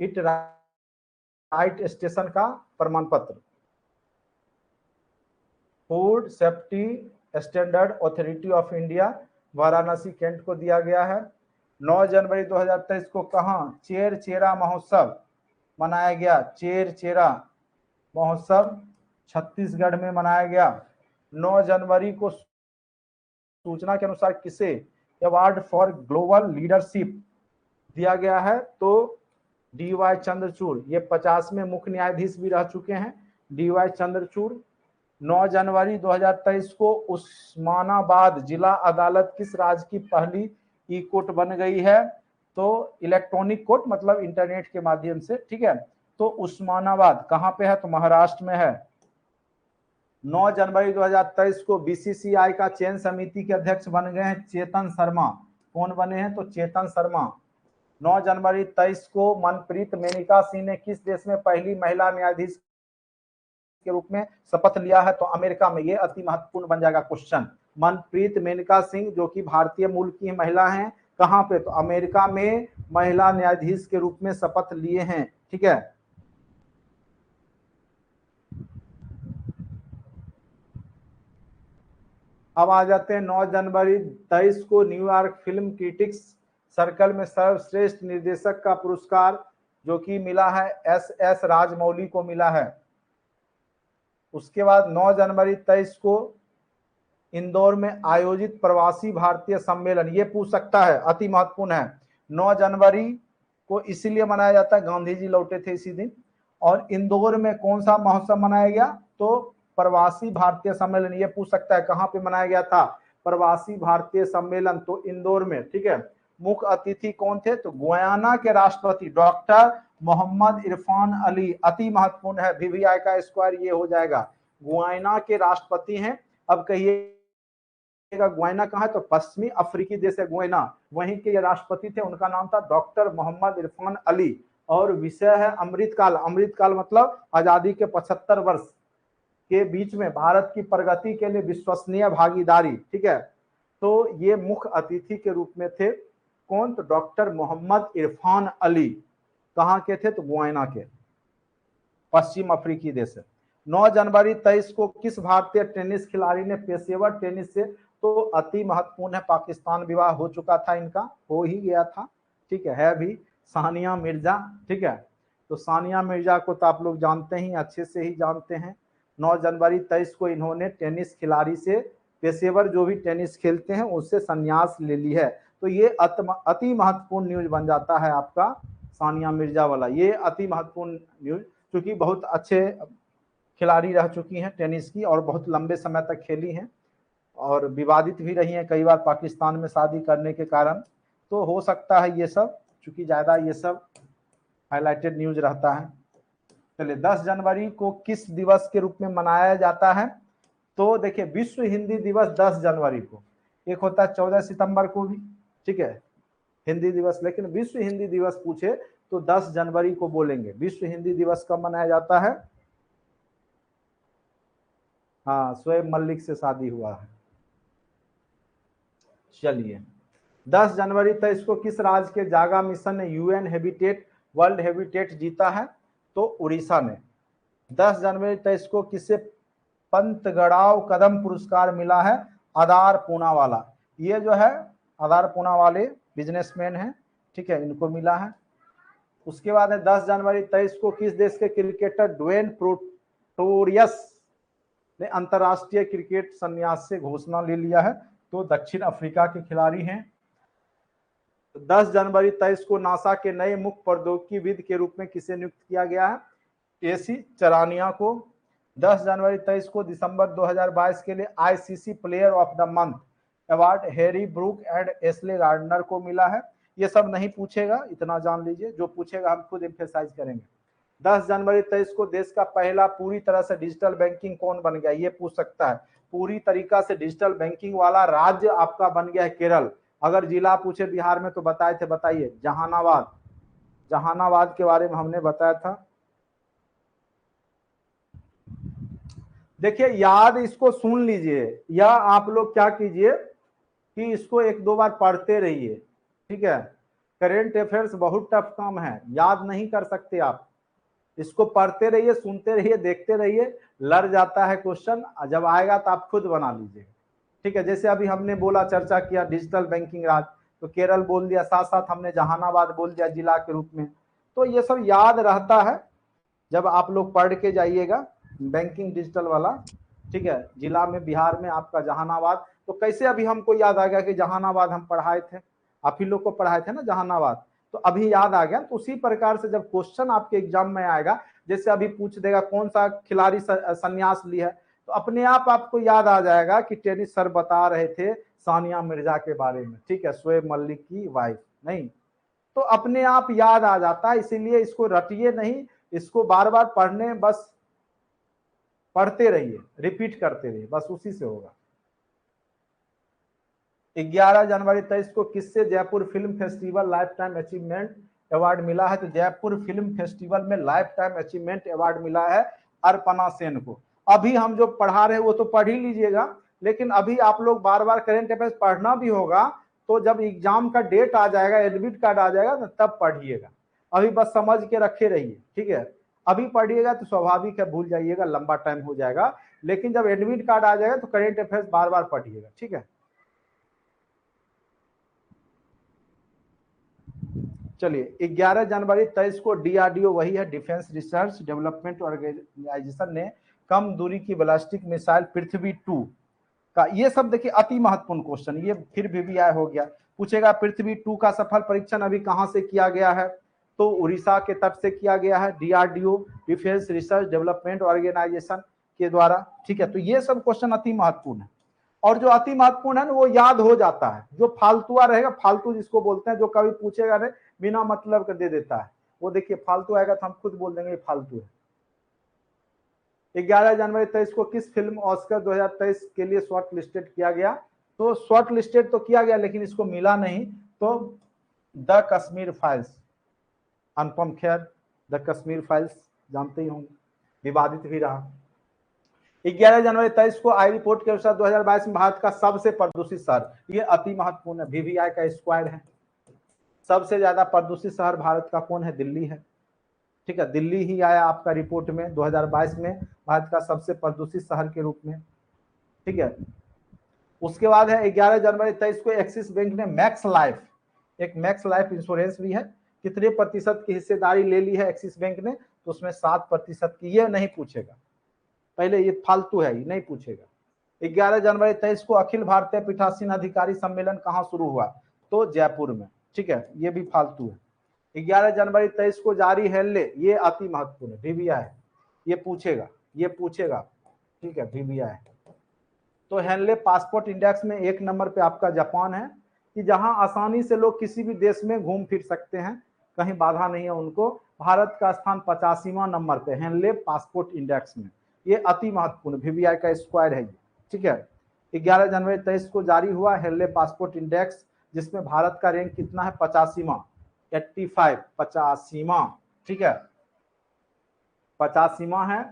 इट राइट स्टेशन का प्रमाण पत्र, food safety standard authority of India Varanasi cantt को दिया गया है। 9 जनवरी 2023 को कहां चेर चेरा महोत्सव मनाया गया? चेरचेरा महोत्सव छत्तीसगढ़ में मनाया गया। 9 जनवरी को सूचना के अनुसार किसे अवार्ड फॉर ग्लोबल लीडरशिप दिया गया है? तो डी.वाई. चंद्रचूड़, ये 50वें मुख्य न्यायाधीश भी रह चुके हैं डी.वाई. चंद्रचूड़। 9 जनवरी 2023 को उस्मानाबाद जिला अदालत किस राज्य की पहली ई कोर्ट बन गई है? तो इलेक्ट्रॉनिक कोर्ट, मतलब इंटरनेट के माध्यम से, ठीक है। तो उस्मानाबाद कहां पे है? तो महाराष्ट्र में है। 9 जनवरी 2023 को बीसीसीआई का चयन समिति के अध्यक्ष बन गए हैं चेतन शर्मा। कौन बने हैं? तो चेतन शर्मा। 9 जनवरी 23 को मनप्रीत मेनका सिंह ने किस देश में पहली महिला न्यायाधीश के रूप में शपथ लिया है? तो अमेरिका में। ये अति महत्वपूर्ण बन जाएगा क्वेश्चन। मनप्रीत मेनका सिंह जो कि भारतीय मूल की महिला हैं, कहां पे? तो अमेरिका में महिला न्यायाधीश के रूप में शपथ लिए हैं, ठीक है। अब आ जाते हैं 9 जनवरी 23 को न्यूयॉर्क फिल्म क्रिटिक्स सर्कल में सर्वश्रेष्ठ निर्देशक का पुरस्कार जो कि मिला है एस राजमौली को मिला है। उसके बाद 9 जनवरी 23 को इंदौर में आयोजित प्रवासी भारतीय सम्मेलन, ये पूछ सकता है, अति महत्वपूर्ण है। 9 जनवरी को इसीलिए मनाया जाता है, गांधी जी लौटे थे इसी दिन। और इंदौर में कौन सा महोत्सव मनाया गया? तो प्रवासी भारतीय सम्मेलन, ये पूछ सकता है कहां पे मनाया गया था? प्रवासी भारतीय सम्मेलन, तो इंदौर में, ठीक है। मुख्य अतिथि कौन थे? तो गुयाना के राष्ट्रपति डॉक्टर मोहम्मद इरफान अली, अति महत्वपूर्ण है, वीवीआई का स्क्वायर ये हो जाएगा। गुयाना के राष्ट्रपति हैं। अब कहिए गुयाना कहाँ है? तो पश्चिमी अफ्रीकी देश है गुयाना, वहीं के ये राष्ट्रपति थे, उनका नाम था डॉक्टर मोहम्मद इरफान अली। और विषय है अमृतकाल। अमृतकाल मतलब आजादी के 75 वर्ष के बीच में भारत की प्रगति के लिए विश्वसनीय भागीदारी, ठीक है। तो ये मुख्य अतिथि के रूप में थे कौन? तो डॉक्टर मोहम्मद इरफान अली। कहाँ के थे? तो गुयाना के, पश्चिम अफ्रीकी देश है। 9 जनवरी 23 को किस भारतीय टेनिस खिलाड़ी ने पेशेवर टेनिस से, तो अति महत्वपूर्ण है, पाकिस्तान विवाह हो चुका था इनका, हो ही गया था, ठीक है भी सानिया मिर्जा, ठीक है। तो सानिया मिर्जा को तो आप लोग जानते ही, अच्छे से ही जानते हैं। 9 जनवरी 23 को इन्होंने टेनिस खिलाड़ी से, पेशेवर जो भी टेनिस खेलते हैं उससे संन्यास ले ली है। तो ये अति महत्वपूर्ण न्यूज बन जाता है आपका सानिया मिर्जा वाला, ये अति महत्वपूर्ण न्यूज, क्योंकि बहुत अच्छे खिलाड़ी रह चुकी हैं टेनिस की और बहुत लंबे समय तक खेली हैं और विवादित भी रही हैं कई बार पाकिस्तान में शादी करने के कारण। तो हो सकता है ये सब, चूंकि ज़्यादा ये सब हाईलाइटेड न्यूज रहता है। चलिए, 10 जनवरी को किस दिवस के रूप में मनाया जाता है? तो देखिए, विश्व हिंदी दिवस 10 जनवरी को, एक होता है 14 सितंबर को भी, ठीक है, हिंदी दिवस, लेकिन विश्व हिंदी दिवस पूछे तो 10 जनवरी को बोलेंगे। विश्व हिंदी दिवस कब मनाया जाता है? हाँ, शोएब मलिक से शादी हुआ है। चलिए, 10 जनवरी 23 को किस राज्य के जागा मिशन ने यूएन हैबिटेट वर्ल्ड हैबिटेट जीता है? तो उड़ीसा ने। 10 जनवरी 23 को किसे पंतगड़ाव कदम पुरस्कार मिला है? आधार पूनावाला, ये जो है आधार पूनावाले बिजनेसमैन हैं, ठीक है, इनको मिला है। उसके बाद है 10 जनवरी 23 को किस देश के क्रिकेटर ड्वेन प्रेटोरियस ने अंतरराष्ट्रीय क्रिकेट संन्यास से घोषणा ले लिया है? तो दक्षिण अफ्रीका के खिलाड़ी हैं। 10 जनवरी 23 को नासा के नए मुख्य प्रौद्योगिकीविद के रूप में किसे नियुक्त किया गया है? एसी चरानिया को। 10 जनवरी 23 को दिसंबर 2022 के लिए ICC player of the month award Harry Brook and Ashleigh Gardner को मिला है। ये सब नहीं पूछेगा, इतना जान लीजिए, जो पूछेगा हम खुद एम्फेसाइज करेंगे। 10 जनवरी 23 को देश का पहला पूरी तरह से डिजिटल बैंकिंग कौन बन गया? ये पूछ सकता है। पूरी तरीका से डिजिटल बैंकिंग वाला राज्य आपका बन गया है केरल। अगर जिला पूछे बिहार में तो बताए थे, बताइए। जहानाबाद, जहानाबाद के बारे में हमने बताया था। देखिए, याद इसको सुन लीजिए, या आप लोग क्या कीजिए कि इसको 1-2 बार पढ़ते रहिए, ठीक है। करेंट अफेयर्स बहुत टफ काम है, याद नहीं कर सकते आप, इसको पढ़ते रहिए, सुनते रहिए, देखते रहिए, लड़ जाता है क्वेश्चन, जब आएगा तो आप खुद बना लीजिए, ठीक है। जैसे अभी हमने बोला, चर्चा किया डिजिटल बैंकिंग राज, तो केरल बोल दिया, साथ साथ हमने जहानाबाद बोल दिया जिला के रूप में। तो ये सब याद रहता है जब आप लोग पढ़ के जाइएगा बैंकिंग डिजिटल वाला, ठीक है। जिला में बिहार में आपका जहानाबाद, तो कैसे अभी हमको याद आ गया कि जहानाबाद हम पढ़ाए थे, आप ही लोग को पढ़ाए थे ना जहानाबाद, तो अभी याद आ गया। तो उसी प्रकार से जब क्वेश्चन आपके एग्जाम में आएगा, जैसे अभी पूछ देगा कौन सा खिलाड़ी संन्यास ली है, तो अपने आप आपको याद आ जाएगा कि टेनिस सर बता रहे थे सानिया मिर्जा के बारे में, ठीक है, शोएब मलिक की वाइफ, नहीं तो अपने आप याद आ जाता है। इसीलिए इसको रटिए नहीं, इसको बार बार पढ़ने, बस पढ़ते रहिए, रिपीट करते रहिए, बस उसी से होगा। 11 जनवरी 23 को किससे Jaipur film festival life time achievement award मिला है? तो जयपुर फिल्म फेस्टिवल में लाइफ टाइम अचीवमेंट अवार्ड मिला है अर्पणा सेन को। अभी हम जो पढ़ा रहे हैं वो तो पढ़ ही लीजिएगा, लेकिन अभी आप लोग बार बार करेंट अफेयर्स पढ़ना भी होगा, तो जब एग्जाम का डेट आ जाएगा, एडमिट कार्ड आ जाएगा, तब पढ़िएगा। अभी बस समझ के रखे रहिए, ठीक है। अभी पढ़िएगा तो स्वाभाविक है भूल जाइएगा, लंबा टाइम हो जाएगा, लेकिन जब एडमिट कार्ड आ जाएगा तो करेंट अफेयर्स बार बार पढ़िएगा, ठीक है। चलिए 11 जनवरी 23 को डीआरडीओ, वही है डिफेंस रिसर्च डेवलपमेंट ऑर्गेनाइजेशन ने कम दूरी की बैलिस्टिक मिसाइल पृथ्वी 2 का, ये सब देखिए अति महत्वपूर्ण क्वेश्चन, ये फिर भी हो गया, पूछेगा पृथ्वी 2 का सफल परीक्षण अभी कहां से किया गया है? तो उड़ीसा के तट से किया गया है, DRDO defence research development organisation के द्वारा, ठीक है। तो ये सब क्वेश्चन अति महत्वपूर्ण है, और जो अति महत्वपूर्ण है ना वो याद हो जाता है। जो फालतुआ रहेगा, फालतू जिसको बोलते हैं, जो कभी पूछेगा नहीं बिना मतलब का दे देता है, वो देखिए फालतू आएगा तो हम खुद बोल देंगे फालतू है। 11 जनवरी 23 को किस फिल्म ऑस्कर 2023 के लिए शॉर्ट लिस्टेड किया गया? तो शॉर्ट लिस्टेड तो किया गया लेकिन इसको मिला नहीं, तो the Kashmir files, Anupam Kher, the Kashmir files जानते ही होंगे, विवादित भी रहा। 11 जनवरी 23 को आई रिपोर्ट के अनुसार 2022 में भारत का सबसे प्रदूषित शहर, ये अति महत्वपूर्ण है, वीवीआई का स्क्वायर है। सबसे ज्यादा प्रदूषित शहर भारत का कौन है? दिल्ली है, ठीक है। दिल्ली ही आया आपका रिपोर्ट में 2022 में भारत का सबसे प्रदूषित शहर के रूप में, ठीक है। उसके बाद है 11 जनवरी 23 को एक्सिस बैंक ने मैक्स लाइफ, एक मैक्स लाइफ इंश्योरेंस भी है, कितने प्रतिशत की हिस्सेदारी ले ली है एक्सिस बैंक ने? तो उसमें 7% की, ये नहीं पूछेगा, पहले ये फालतू है, ये नहीं पूछेगा। 11 जनवरी 23 को अखिल भारतीय पीठासीन अधिकारी सम्मेलन कहाँ शुरू हुआ? तो जयपुर में, ठीक है, ये भी फालतू है। 11 जनवरी 23 को जारी हेनले, ये अति महत्वपूर्ण है, वीवीआई है, ये पूछेगा, ठीक है, वीवीआई। तो हेनले पासपोर्ट इंडेक्स में 1 नंबर पे आपका जापान है, कि जहां आसानी से लोग किसी भी देश में घूम फिर सकते हैं, कहीं बाधा नहीं है उनको। भारत का स्थान 85वां नंबर पे हेनले पासपोर्ट इंडेक्स में, ये अति महत्वपूर्ण, वीवीआई का स्क्वायर है ये, ठीक है। 11 जनवरी 23 को जारी हुआ हेनले पासपोर्ट इंडेक्स, जिसमें भारत का रैंक कितना है? 85वां, 85, 85वां, ठीक है, 85वां है।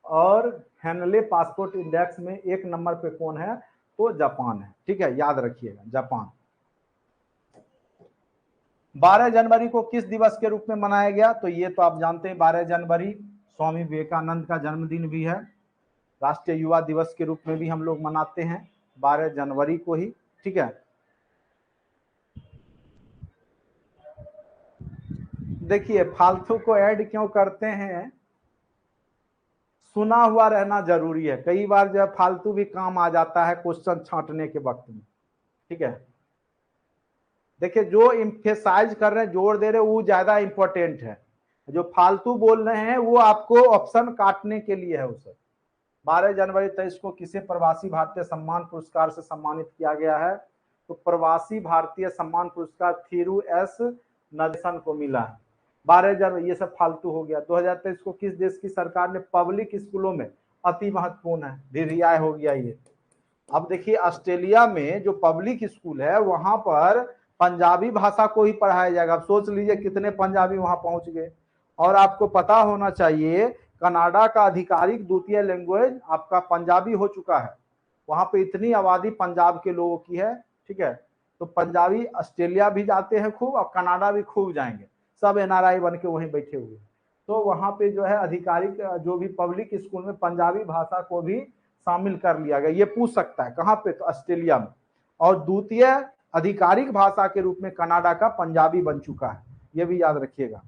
और हेनले पासपोर्ट इंडेक्स में 1 नंबर पे कौन है? तो जापान है, ठीक है, याद रखिएगा, जापान। 12 जनवरी को किस दिवस के रूप में मनाया गया? तो ये तो आप जानते हैं, 12 जनवरी स्वामी विवेकानंद का जन्मदिन भी है, राष्ट्रीय युवा दिवस के रूप में भी हम लोग मनाते हैं 12 जनवरी को ही, ठीक है। देखिए फालतू को ऐड क्यों करते हैं, सुना हुआ रहना जरूरी है, कई बार जो फालतू भी काम आ जाता है क्वेश्चन छांटने के वक्त में, ठीक है। देखिए जो एम्फेसाइज कर रहे हैं, जोर दे रहे हैं, वो ज्यादा इंपॉर्टेंट है, जो फालतू बोल रहे हैं वो आपको ऑप्शन काटने के लिए है उसे। 12 जनवरी 23 को किसे प्रवासी भारतीय सम्मान पुरस्कार से सम्मानित किया गया है? तो प्रवासी भारतीय सम्मान पुरस्कार थिरू एस नजसन को मिला है 12 जनवरी, ये सब फालतू हो गया। 2023 को किस देश की सरकार ने पब्लिक स्कूलों में, अति महत्वपूर्ण है, वीवीआई हो गया ये। अब देखिए ऑस्ट्रेलिया में जो पब्लिक स्कूल है वहां पर पंजाबी भाषा को ही पढ़ाया जाएगा। अब सोच लीजिए कितने पंजाबी वहां पहुंच गए। और आपको पता होना चाहिए कनाडा का आधिकारिक द्वितीय लैंग्वेज आपका पंजाबी हो चुका है, वहां पे इतनी आबादी पंजाब के लोगों की है, ठीक है। तो पंजाबी ऑस्ट्रेलिया भी जाते हैं खूब, और कनाडा भी खूब जाएंगे, सब एनआरआई बन के वहीं बैठे हुए। तो वहां पे जो है आधिकारिक जो भी पब्लिक स्कूल में पंजाबी भाषा को भी शामिल कर लिया गया। ये पूछ सकता है कहाँ पे? तो ऑस्ट्रेलिया में। और द्वितीय आधिकारिक भाषा के रूप में कनाडा का पंजाबी बन चुका है, ये भी याद रखिएगा।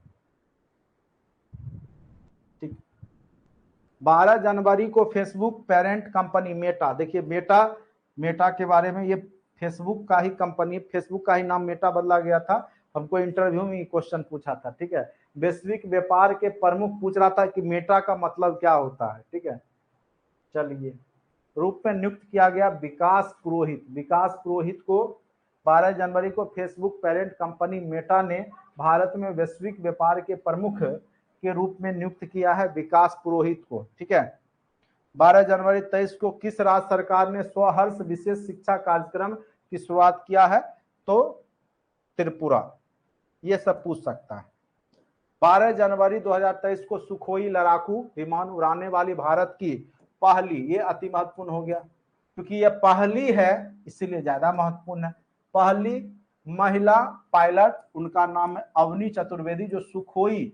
12 जनवरी को फेसबुक पेरेंट कंपनी मेटा, देखिए मेटा के बारे में, ये फेसबुक का ही कंपनी, फेसबुक का ही नाम मेटा बदला गया था। हमको इंटरव्यू में क्वेश्चन पूछा था, ठीक है। वैश्विक व्यापार के प्रमुख पूछ रहा था कि मेटा का मतलब क्या होता है, ठीक है। चलिए, रूप में नियुक्त किया गया विकास पुरोहित। विकास पुरोहित को 12 जनवरी को फेसबुक पेरेंट कंपनी मेटा ने भारत में वैश्विक व्यापार के प्रमुख के रूप में नियुक्त किया है, विकास पुरोहित को, ठीक है। 12 जनवरी 23 को किस राज्य सरकार ने स्वहर्ष विशेष शिक्षा कार्यक्रम की शुरुआत किया है? तो त्रिपुरा। ये सब पूछ सकता है। 12 जनवरी 2023 को सुखोई लड़ाकू विमान उड़ाने वाली भारत की पहली, ये अति महत्वपूर्ण हो गया क्योंकि ये पहली है इसीलिए ज्यादा महत्वपूर्ण है, पहली महिला पायलट, उनका नाम है अवनी चतुर्वेदी, जो सुखोई,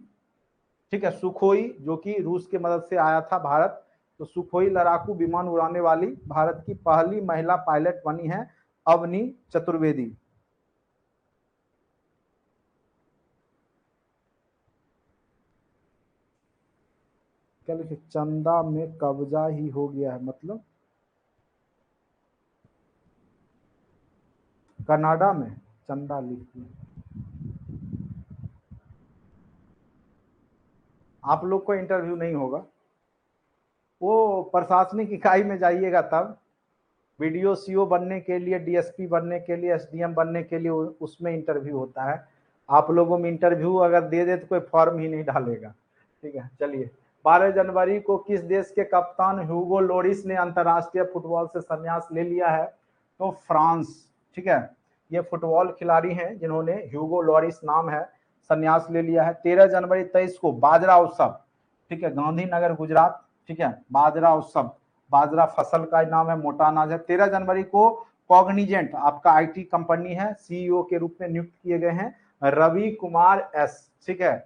ठीक है, सुखोई जो कि रूस के मदद से आया था भारत, तो सुखोई लड़ाकू विमान उड़ाने वाली भारत की पहली महिला पायलट बनी है अवनी चतुर्वेदी। क्या लिखे? चंदा में कब्जा ही हो गया है, मतलब कनाडा में चंदा लिख दिया। आप लोग को इंटरव्यू नहीं होगा, वो प्रशासनिक इकाई में जाइएगा तब, वीडियो सीओ बनने के लिए, डीएसपी बनने के लिए, एसडीएम बनने के लिए उसमें इंटरव्यू होता है। आप लोगों में इंटरव्यू अगर दे दे तो कोई फॉर्म ही नहीं डालेगा, ठीक है। चलिए, 12 जनवरी को किस देश के कप्तान ह्यूगो लोरिस ने अंतरराष्ट्रीय फुटबॉल से संन्यास ले लिया है? तो फ्रांस, ठीक है। ये फुटबॉल खिलाड़ी हैं जिन्होंने, ह्यूगो लोरिस नाम है, संन्यास ले लिया है। 13 जनवरी 23 को बाजरा उत्सव, ठीक है, गांधीनगर गुजरात, ठीक है, बाजरा उत्सव, बाजरा फसल का नाम है, मोटा अनाज है। 13 जनवरी को कॉग्निजेंट, आपका आईटी कंपनी है, सीईओ के रूप में नियुक्त किए गए हैं रवि कुमार एस, ठीक है।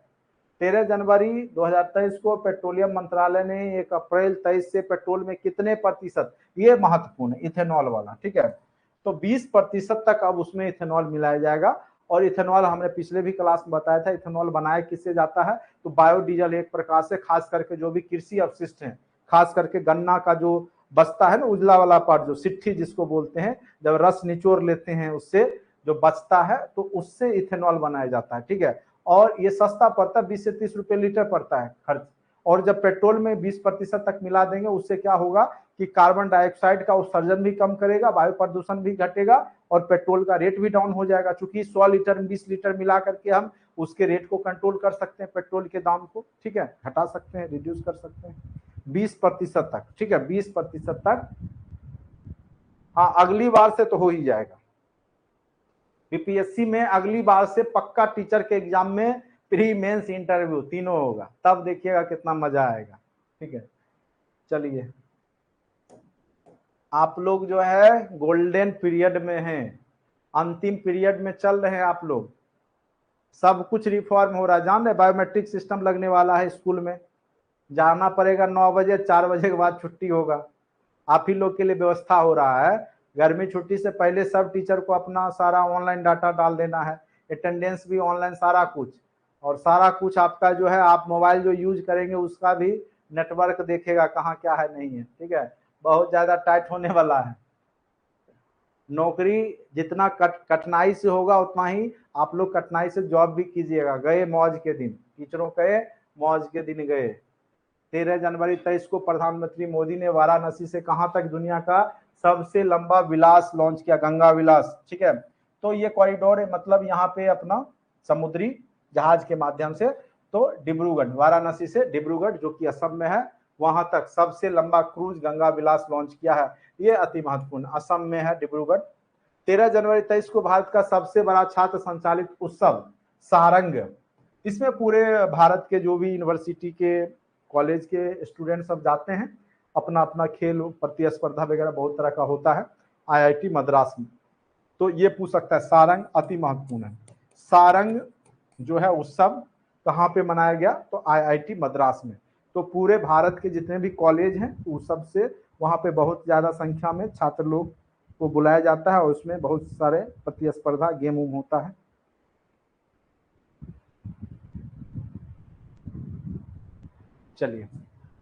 13 जनवरी 2023 को पेट्रोलियम मंत्रालय ने 1 अप्रैल 23 से पेट्रोल में कितने प्रतिशत, ये महत्वपूर्ण है, इथेनॉल वाला, ठीक है, तो 20% तक अब उसमें इथेनॉल मिलाया जाएगा। और इथेनॉल हमने पिछले भी क्लास में बताया था, इथेनॉल बनाया किससे जाता है? तो बायोडीजल एक प्रकार से, खास करके जो भी कृषि अवशिष्ट है, खास करके गन्ना का जो बचता है ना, उजला वाला पार्ट, जो सिट्ठी जिसको बोलते हैं, जब रस निचोड़ लेते हैं उससे जो बचता है, तो उससे इथेनॉल बनाया जाता है, ठीक है। और ये सस्ता पड़ता है, 20 से 30 रुपए लीटर पड़ता है खर्च। और जब पेट्रोल में 20% तक मिला देंगे, उससे क्या होगा कि कार्बन डाइऑक्साइड का उत्सर्जन भी कम करेगा, वायु प्रदूषण भी घटेगा और पेट्रोल का रेट भी डाउन हो जाएगा। चूंकि 100 लीटर में 20 लीटर मिला करके हम उसके रेट को कंट्रोल कर सकते हैं, पेट्रोल के दाम को, ठीक है, घटा सकते हैं, रिड्यूस कर सकते हैं 20% तक, ठीक है, 20% तक। हाँ, अगली बार से तो हो ही जाएगा। बीपीएससी में अगली बार से पक्का टीचर के एग्जाम में प्री मेंस इंटरव्यू तीनों होगा, तब देखिएगा कितना मजा आएगा, ठीक है। चलिए, आप लोग जो है गोल्डन पीरियड में हैं, अंतिम पीरियड में चल रहे हैं आप लोग, सब कुछ रिफॉर्म हो रहा है, जान रहे, बायोमेट्रिक सिस्टम लगने वाला है स्कूल में, जाना पड़ेगा 9 बजे, 4 बजे के बाद छुट्टी होगा, आप ही लोग के लिए व्यवस्था हो रहा है। गर्मी छुट्टी से पहले सब टीचर को अपना सारा ऑनलाइन डाटा डाल देना है, अटेंडेंस भी ऑनलाइन, सारा कुछ, और सारा कुछ आपका जो है, आप मोबाइल जो यूज करेंगे उसका भी नेटवर्क देखेगा कहाँ क्या है नहीं है, ठीक है। बहुत ज्यादा टाइट होने वाला है, नौकरी जितना कठिनाई से होगा उतना ही आप लोग कठिनाई से जॉब भी कीजिएगा। गए मौज के दिन, टीचरों गए मौज के दिन गए। 13 जनवरी 23 को प्रधानमंत्री मोदी ने वाराणसी से कहां तक दुनिया का सबसे लंबा विलास लॉन्च किया, गंगा विलास, ठीक है। तो ये कॉरिडोर है, मतलब यहाँ पे अपना समुद्री जहाज के माध्यम से, तो डिब्रूगढ़, वाराणसी से डिब्रूगढ़ जो कि असम में है, वहां तक सबसे लंबा क्रूज गंगा विलास लॉन्च किया है, ये अति महत्वपूर्ण, असम में है डिब्रूगढ़। 13 जनवरी 23 को भारत का सबसे बड़ा छात्र संचालित उत्सव सारंग, इसमें पूरे भारत के जो भी यूनिवर्सिटी के, कॉलेज के स्टूडेंट सब जाते हैं, अपना अपना खेल प्रतिस्पर्धा वगैरह बहुत तरह का होता है आईआईटी मद्रास में, तो ये पूछ सकता है, सारंग अति महत्वपूर्ण है। सारंग जो है उत्सव कहाँ पे मनाया गया? तो आईआईटी मद्रास में। तो पूरे भारत के जितने भी कॉलेज हैं उस सब से वहाँ पे बहुत ज्यादा संख्या में छात्र लोग को बुलाया जाता है और उसमें बहुत सारे प्रतिस्पर्धा गेम उम होता है। चलिए,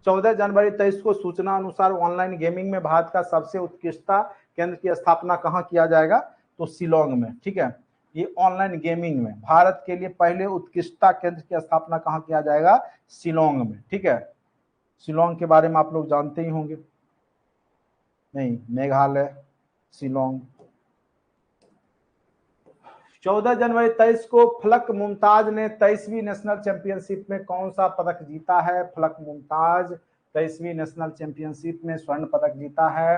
14 जनवरी 23 को सूचना अनुसार ऑनलाइन गेमिंग में भारत का सबसे उत्कृष्टता केंद्र की स्थापना कहां किया जाएगा? तो शिलोंग में। ठीक है, ये ऑनलाइन गेमिंग में भारत के लिए पहले उत्कृष्टता केंद्र की स्थापना कहां किया जाएगा? शिलोंग में। ठीक है, शिलोंग के बारे में आप लोग जानते ही होंगे, नहीं? मेघालय, शिलोंग। 14 जनवरी 23 को फलक मुमताज ने 23वीं नेशनल चैंपियनशिप में कौन सा पदक जीता है? फलक मुमताज 23वीं नेशनल चैंपियनशिप में स्वर्ण पदक जीता है।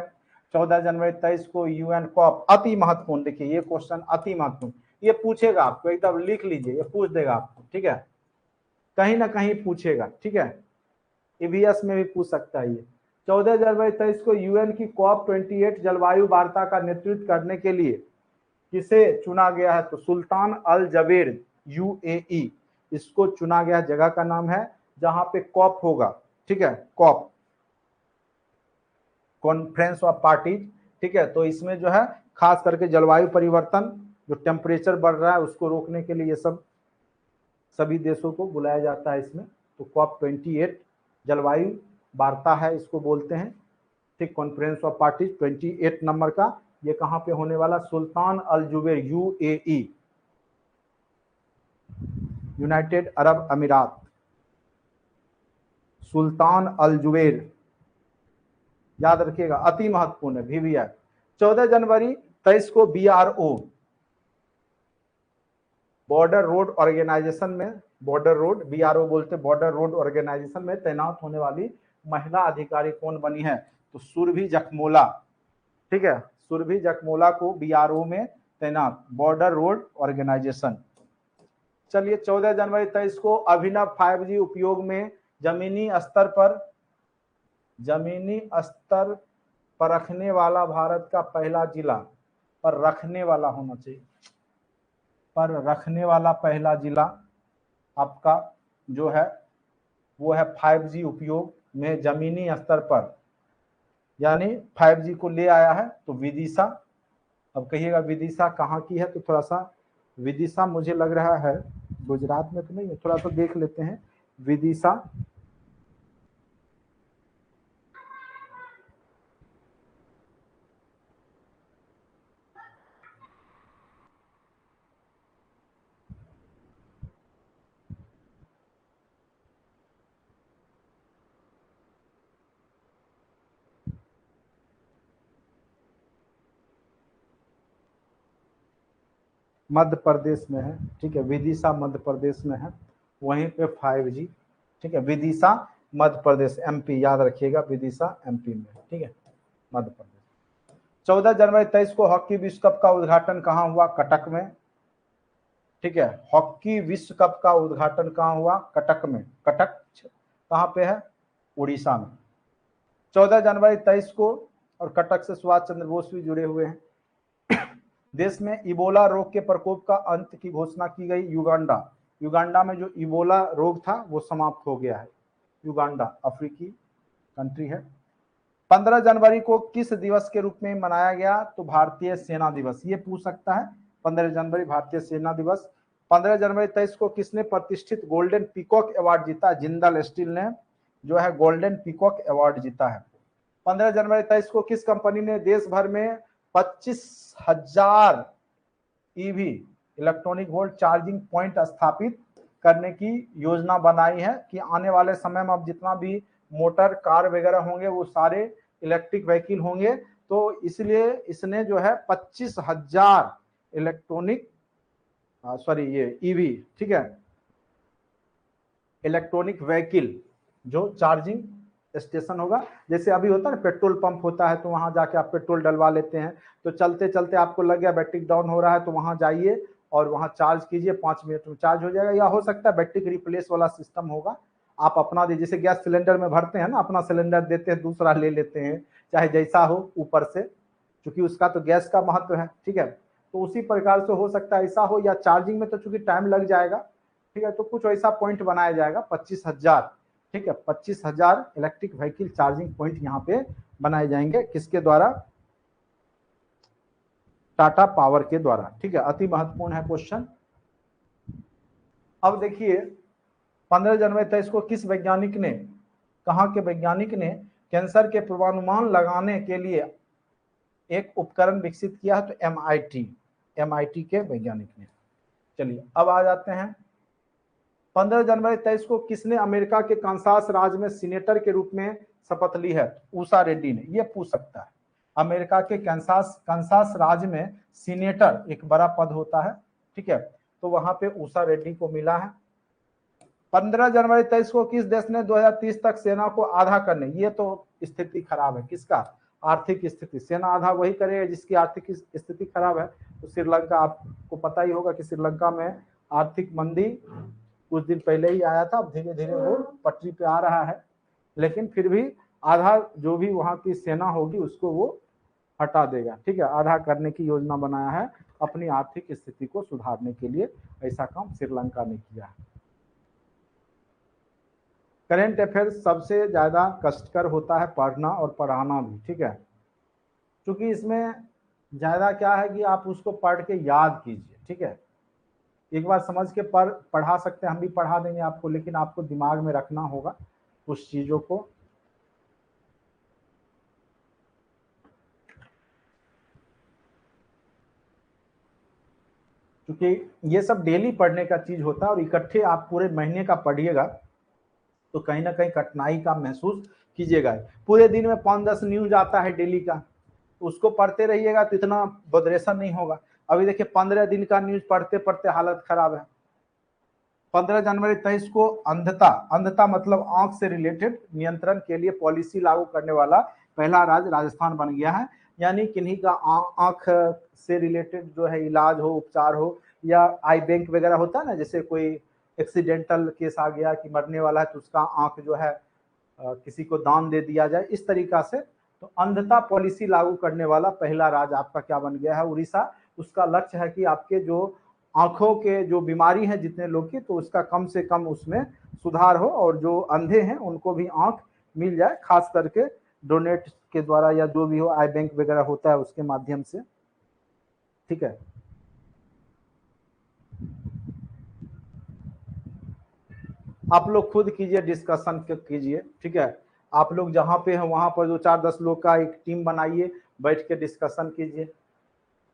14 जनवरी 23 को यूएन कप, अति महत्वपूर्ण, देखिए ये क्वेश्चन अति महत्वपूर्ण, ये पूछेगा आपको, एकदम लिख लीजिए, ये पूछ देगा आपको। ठीक है, कहीं ना कहीं पूछेगा। ठीक है, ईवीएस में भी पूछ सकता है ये। 14 जनवरी 23 को यूएन की COP 28 जलवायु वार्ता का नेतृत्व करने के लिए किसे चुना गया है? तो सुल्तान अल जबेर, यूएई, इसको चुना गया। जगह का नाम है जहां पे कॉप होगा। ठीक है, कॉप, कॉन्फ्रेंस ऑफ पार्टीज। ठीक है, तो इसमें जो है खास करके जलवायु परिवर्तन, जो टेम्परेचर बढ़ रहा है उसको रोकने के लिए ये सब सभी देशों को बुलाया जाता है इसमें। तो COP 28 जलवायु वार्ता है इसको बोलते हैं। ठीक, कॉन्फ्रेंस ऑफ पार्टीज 28 नंबर का, ये कहां पे होने वाला? सुल्तान अल जुबैर, यूएई, यूनाइटेड अरब अमीरात, सुल्तान अल जुबैर, याद रखिएगा, अति महत्वपूर्ण है VVI। 14 जनवरी 23 को BRO, बॉर्डर रोड ऑर्गेनाइजेशन में, बॉर्डर रोड, BRO बोलते, बॉर्डर रोड ऑर्गेनाइजेशन में तैनात होने वाली महिला अधिकारी कौन बनी है? तो सुरभि जखमोला। ठीक है, सुरभि जखमोला को BRO में तैनात, बॉर्डर रोड ऑर्गेनाइजेशन। चलिए, 14 जनवरी 23 को अभिनव 5G उपयोग में जमीनी स्तर पर रखने वाला भारत का पहला जिला, पर रखने वाला होना चाहिए, पर रखने वाला पहला जिला आपका जो है वो है 5G उपयोग में जमीनी स्तर पर, यानी 5G को ले आया है। तो विदिशा, अब कहिएगा विदिशा कहाँ की है? तो थोड़ा सा विदिशा मुझे लग रहा है गुजरात में तो नहीं है, थोड़ा सा देख लेते हैं। विदिशा मध्य प्रदेश में है। ठीक है, विदिशा मध्य प्रदेश में है, वहीं पे 5G। ठीक है, विदिशा मध्य प्रदेश, MP, याद रखिएगा, विदिशा MP में। ठीक है, मध्य प्रदेश। 14 जनवरी 23 को हॉकी विश्व कप का उद्घाटन कहाँ हुआ? कटक में। ठीक है, हॉकी विश्व कप का उद्घाटन कहाँ हुआ? कटक में। कटक कहाँ पे है? उड़ीसा में। 14 जनवरी 23 को, और कटक से सुभाष चंद्र बोस भी जुड़े हुए हैं। देश में इबोला रोग के प्रकोप का अंत की घोषणा की गई। युगांडा में जो इबोला रोग था वो समाप्त हो गया है। युगांडा अफ्रीकी कंट्री है। 15 जनवरी को किस दिवस के रूप में मनाया गया? तो भारतीय सेना दिवस, ये पूछ सकता है। 15 जनवरी भारतीय सेना दिवस। 15 जनवरी 23 को किसने प्रतिष्ठित गोल्डन पीकॉक अवार्ड जीता? जिंदल स्टील ने जो है गोल्डन पीकॉक अवार्ड जीता है। 15 जनवरी 23 को किस कंपनी ने देश भर में 25,000 EV, electronic volt charging point स्थापित करने की योजना बनाई है कि आने वाले समय में अब जितना भी मोटर कार वगैरह होंगे वो सारे इलेक्ट्रिक व्हीकल होंगे। तो इसलिए इसने जो है 25,000 इलेक्ट्रॉनिक ये EV, ठीक है, इलेक्ट्रॉनिक व्हीकल जो चार्जिंग स्टेशन होगा, जैसे अभी होता है पेट्रोल पंप होता है तो वहां जाके आप पेट्रोल डलवा लेते हैं, तो चलते चलते आपको लग गया बैटरी डाउन हो रहा है तो वहां जाइए और वहां चार्ज कीजिए, 5 मिनट में चार्ज हो जाएगा। या हो सकता है बैटरी रिप्लेस वाला सिस्टम होगा, आप अपना दे, जैसे गैस सिलेंडर में भरते हैं ना, अपना सिलेंडर देते हैं, दूसरा ले लेते हैं, चाहे जैसा हो ऊपर से, क्योंकि उसका तो गैस का महत्व है। ठीक है, तो उसी प्रकार से हो सकता है ऐसा हो, या चार्जिंग में तो चूंकि टाइम लग जाएगा, ठीक है, तो कुछ ऐसा पॉइंट बनाया जाएगा 25,000। ठीक है, 25,000 इलेक्ट्रिक व्हीकल चार्जिंग पॉइंट यहाँ पे बनाए जाएंगे, किसके द्वारा? टाटा पावर के द्वारा। ठीक है, अति महत्वपूर्ण है क्वेश्चन। अब देखिए 15 जनवरी 23 को किस वैज्ञानिक ने कहाँ के वैज्ञानिक ने कैंसर के पूर्वानुमान लगाने के लिए एक उपकरण विकसित किया है? तो एमआईटी के वैज्ञानिक ने। चलिए अब आ जाते हैं 15 जनवरी 23 को किसने अमेरिका के कांसास राज्य में सीनेटर के रूप में शपथ ली है? उषा रेड्डी ने। ये पूछ सकता है। अमेरिका के कांसास राज्य में सीनेटर एक बड़ा पद होता है, ठीक है, तो वहां पे उषा रेड्डी को मिला है। 15 जनवरी 23 को किस देश ने 2030 तक सेना को आधा करने, ये तो स्थिति खराब है, किसका? आर्थिक स्थिति। सेना आधा वही करेगा जिसकी आर्थिक स्थिति खराब है। तो श्रीलंका, आपको पता ही होगा कि श्रीलंका में आर्थिक मंदी कुछ दिन पहले ही आया था, अब धीरे धीरे वो पटरी पे आ रहा है, लेकिन फिर भी आधा जो भी वहां की सेना होगी उसको वो हटा देगा, ठीक है। आधा करने की योजना बनाया है अपनी आर्थिक स्थिति को सुधारने के लिए। ऐसा काम श्रीलंका ने किया है। करंट अफेयर्स सबसे ज्यादा कष्टकर होता है पढ़ना और पढ़ाना भी, ठीक है, क्योंकि इसमें ज्यादा क्या है कि आप उसको पढ़ के याद कीजिए, ठीक है। एक बार समझ के पढ़ा सकते हैं, हम भी पढ़ा देंगे आपको, लेकिन आपको दिमाग में रखना होगा उस चीजों को। क्योंकि ये सब डेली पढ़ने का चीज होता है और इकट्ठे आप पूरे महीने का पढ़िएगा तो कहीं ना कहीं कठिनाई का महसूस कीजिएगा। पूरे दिन में 5-10 न्यूज आता है डेली का, उसको पढ़ते रहिएगा तो इतना बदरेशन नहीं होगा। अभी देखिए 15 दिन का न्यूज पढ़ते पढ़ते हालत खराब है। 15 जनवरी 23 को अंधता मतलब आंख से रिलेटेड नियंत्रण के लिए पॉलिसी लागू करने वाला पहला राज्य राजस्थान बन गया है। यानी किन्हीं का आंख से रिलेटेड जो है इलाज हो, उपचार हो, या आई बैंक वगैरह होता है ना, जैसे कोई एक्सीडेंटल केस आ गया कि मरने वाला है तो उसका आंख जो है किसी को दान दे दिया जाए, इस तरीका से। तो अंधता पॉलिसी लागू करने वाला पहला राज्य आपका क्या बन गया है? उड़ीसा। उसका लक्ष्य है कि आपके जो आंखों के जो बीमारी है जितने लोग की, तो उसका कम से कम उसमें सुधार हो और जो अंधे हैं उनको भी आंख मिल जाए, खास करके डोनेट के द्वारा या जो भी हो, आई बैंक वगैरह होता है उसके माध्यम से, ठीक है। आप लोग खुद कीजिए, डिस्कशन कीजिए, ठीक है। आप लोग जहां पे हैं वहां पर जो 4-10 लोग का एक टीम बनाइए, बैठ के डिस्कशन कीजिए।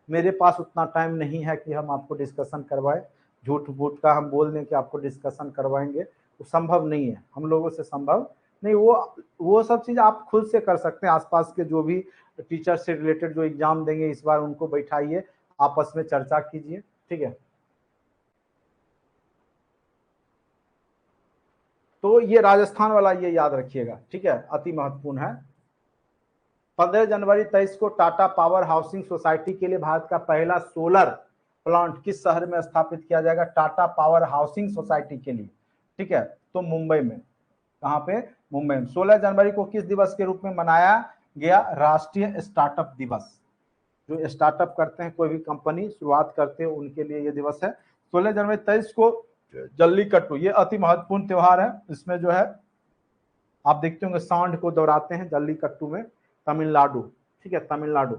मेरे पास उतना टाइम नहीं है कि हम आपको डिस्कशन करवाएं, झूठ बूठ का हम बोल दें कि आपको डिस्कशन करवाएंगे, तो संभव नहीं है, हम लोगों से संभव नहीं। वो सब चीज आप खुद से कर सकते हैं। आसपास के जो भी टीचर से रिलेटेड जो एग्जाम देंगे इस बार, उनको बैठाइए, आपस में चर्चा कीजिए, ठीक है। तो ये राजस्थान वाला ये याद रखिएगा, ठीक है, अति महत्वपूर्ण है। 15 जनवरी 23 को टाटा पावर हाउसिंग सोसाइटी के लिए भारत का पहला सोलर प्लांट किस शहर में स्थापित किया जाएगा? टाटा पावर हाउसिंग सोसाइटी के लिए, ठीक है, तो मुंबई में। कहां पे? मुंबई में। 16 जनवरी को किस दिवस के रूप में मनाया गया? राष्ट्रीय स्टार्टअप दिवस। जो स्टार्टअप करते हैं, कोई भी कंपनी शुरुआत करते हैं, उनके लिए ये दिवस है। 16 जनवरी 23 को जल्लीकट्टू, ये अति महत्वपूर्ण त्योहार है। इसमें जो है आप देखते होंगे सांड को दौड़ाते हैं जल्लीकट्टू में, तमिलनाडु, ठीक है, तमिलनाडु।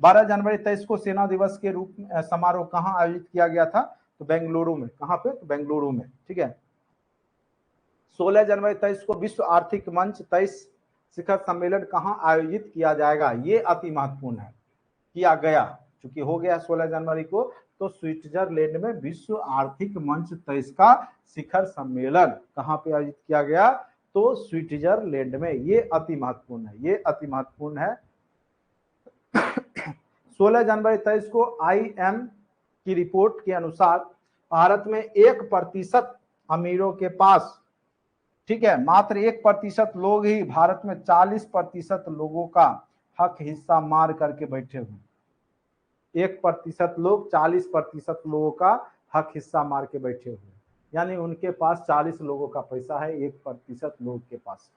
12 जनवरी 23 को सेना दिवस के रूप में समारोह कहां आयोजित किया गया था? तो बेंगलुरु में। कहां पे? तो बेंगलुरु में, ठीक है। 16 जनवरी 23 को विश्व आर्थिक मंच 23 शिखर सम्मेलन कहां आयोजित किया जाएगा? ये अति महत्वपूर्ण है, किया गया, क्योंकि हो गया 16 जनवरी को, तो स्विट्जरलैंड में विश्व आर्थिक मंच 23 का शिखर सम्मेलन कहां पे आयोजित किया गया? तो स्विट्जरलैंड में। ये अति महत्वपूर्ण है, ये अति महत्वपूर्ण है। 16 जनवरी 23 को IM की रिपोर्ट के अनुसार भारत में 1% अमीरों के पास, ठीक है, मात्र 1% लोग ही भारत में 40% लोगों का हक हिस्सा मार करके बैठे हुए। 1% लोग 40% लोगों का हक हिस्सा मार के बैठे हुए, यानी उनके पास 40 लोगों का पैसा है 1% लोग के पास।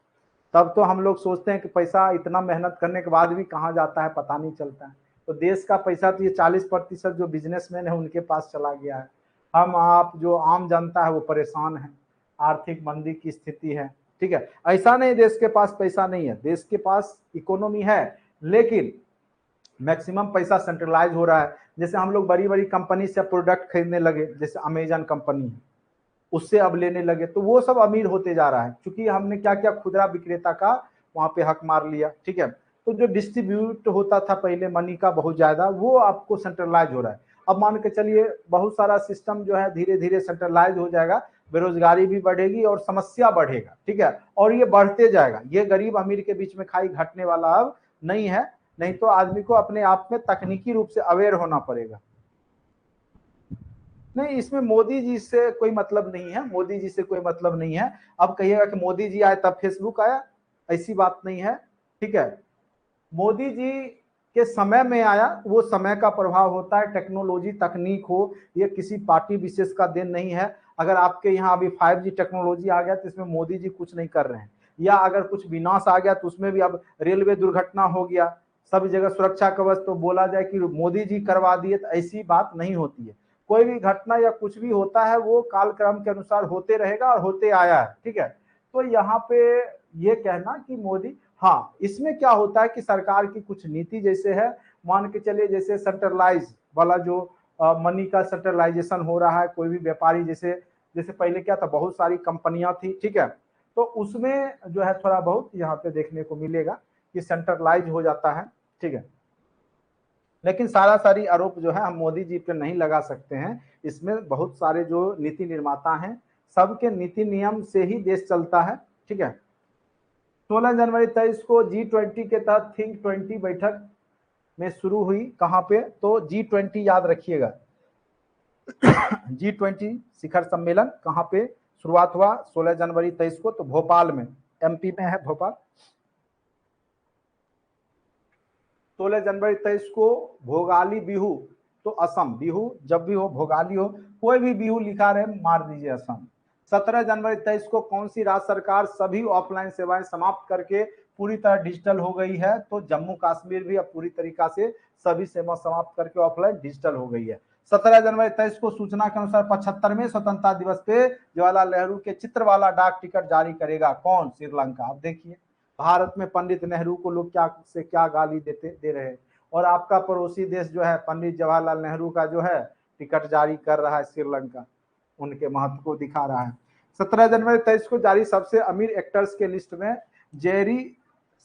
तब तो हम लोग सोचते हैं कि पैसा इतना मेहनत करने के बाद भी कहाँ जाता है पता नहीं चलता है। तो देश का पैसा तो ये 40% जो बिजनेसमैन है उनके पास चला गया है। हम आप जो आम जनता है वो परेशान है, आर्थिक मंदी की स्थिति है, ठीक है। ऐसा नहीं देश के पास पैसा नहीं है, देश के पास इकोनॉमी है, लेकिन मैक्सिमम पैसा सेंट्रलाइज हो रहा है। जैसे हम लोग बड़ी बड़ी कंपनी से प्रोडक्ट खरीदने लगे, जैसे अमेजन कंपनी है, उससे अब लेने लगे, तो वो सब अमीर होते जा रहा है, क्योंकि हमने क्या किया, खुदरा विक्रेता का वहां पे हक मार लिया। ठीक है, तो जो डिस्ट्रीब्यूट होता था पहले मनी का बहुत ज्यादा, वो आपको सेंट्रलाइज हो रहा है। अब मान के चलिए बहुत सारा सिस्टम जो है धीरे धीरे सेंट्रलाइज हो जाएगा, बेरोजगारी भी बढ़ेगी और समस्या बढ़ेगा। ठीक है, और ये बढ़ते जाएगा, ये गरीब अमीर के बीच में खाई घटने वाला अब नहीं है। नहीं तो आदमी को अपने आप में तकनीकी रूप से अवेयर होना पड़ेगा। नहीं, इसमें मोदी जी से कोई मतलब नहीं है, मोदी जी से कोई मतलब नहीं है। अब कहिएगा कि मोदी जी आए तब फेसबुक आया, ऐसी बात नहीं है। ठीक है, मोदी जी के समय में आया, वो समय का प्रभाव होता है। टेक्नोलॉजी तकनीक हो, ये किसी पार्टी विशेष का देन नहीं है। अगर आपके यहाँ अभी 5G टेक्नोलॉजी आ गया तो इसमें मोदी जी कुछ नहीं कर रहे हैं, या अगर कुछ विनाश आ गया तो उसमें भी, अब रेलवे दुर्घटना हो गया, सब जगह सुरक्षा कवच, तो बोला जाए कि मोदी जी करवा दिए, तो ऐसी बात नहीं होती है। कोई भी घटना या कुछ भी होता है वो कालक्रम के अनुसार होते रहेगा और होते आया है। ठीक है, तो यहाँ पे ये कहना कि मोदी, हाँ इसमें क्या होता है कि सरकार की कुछ नीति जैसे है, मान के चलिए जैसे सेंट्रलाइज वाला जो मनी का सेंट्रलाइजेशन हो रहा है, कोई भी व्यापारी, जैसे जैसे पहले क्या था, बहुत सारी कंपनियां थी। ठीक है, तो उसमें जो है थोड़ा बहुत यहाँ पे देखने को मिलेगा कि सेंट्रलाइज हो जाता है। ठीक है, लेकिन सारा सारी आरोप जो है हम मोदी जी पे नहीं लगा सकते हैं। इसमें बहुत सारे जो नीति निर्माता हैं, सबके नीति नियम से ही देश चलता है। ठीक है, 16 जनवरी 23 को G20 के तहत थिंक 20 बैठक में शुरू हुई। कहां पे, तो G20 याद रखिएगा, G20 शिखर सम्मेलन कहां पे शुरुआत हुआ, 16 जनवरी 23 को, तो भोपाल में, MP में है भोपाल। 16 जनवरी 23 को भोगाली बिहू, तो असम, बिहू जब भी हो, भोगाली हो, कोई भी बिहू लिखा रहे मार दीजिए असम। 17 जनवरी 23 को कौन सी राज्य सरकार सभी ऑफलाइन सेवाएं समाप्त करके पूरी तरह डिजिटल हो गई है, तो जम्मू कश्मीर भी अब पूरी तरीका से सभी सेवा समाप्त करके ऑफलाइन डिजिटल हो गई है। 17 जनवरी 23 को सूचना के अनुसार 75वें स्वतंत्रता दिवस पे जवाहरलाल नेहरू के चित्र वाला डाक टिकट जारी करेगा कौन, श्रीलंका। अब देखिए भारत में पंडित नेहरू को लोग क्या से क्या गाली दे रहे हैं, और आपका पड़ोसी देश जो है पंडित जवाहरलाल नेहरू का जो है टिकट जारी कर रहा है श्रीलंका, उनके महत्व को दिखा रहा है। 17 जनवरी 23 को जारी सबसे अमीर एक्टर्स के लिस्ट में जेरी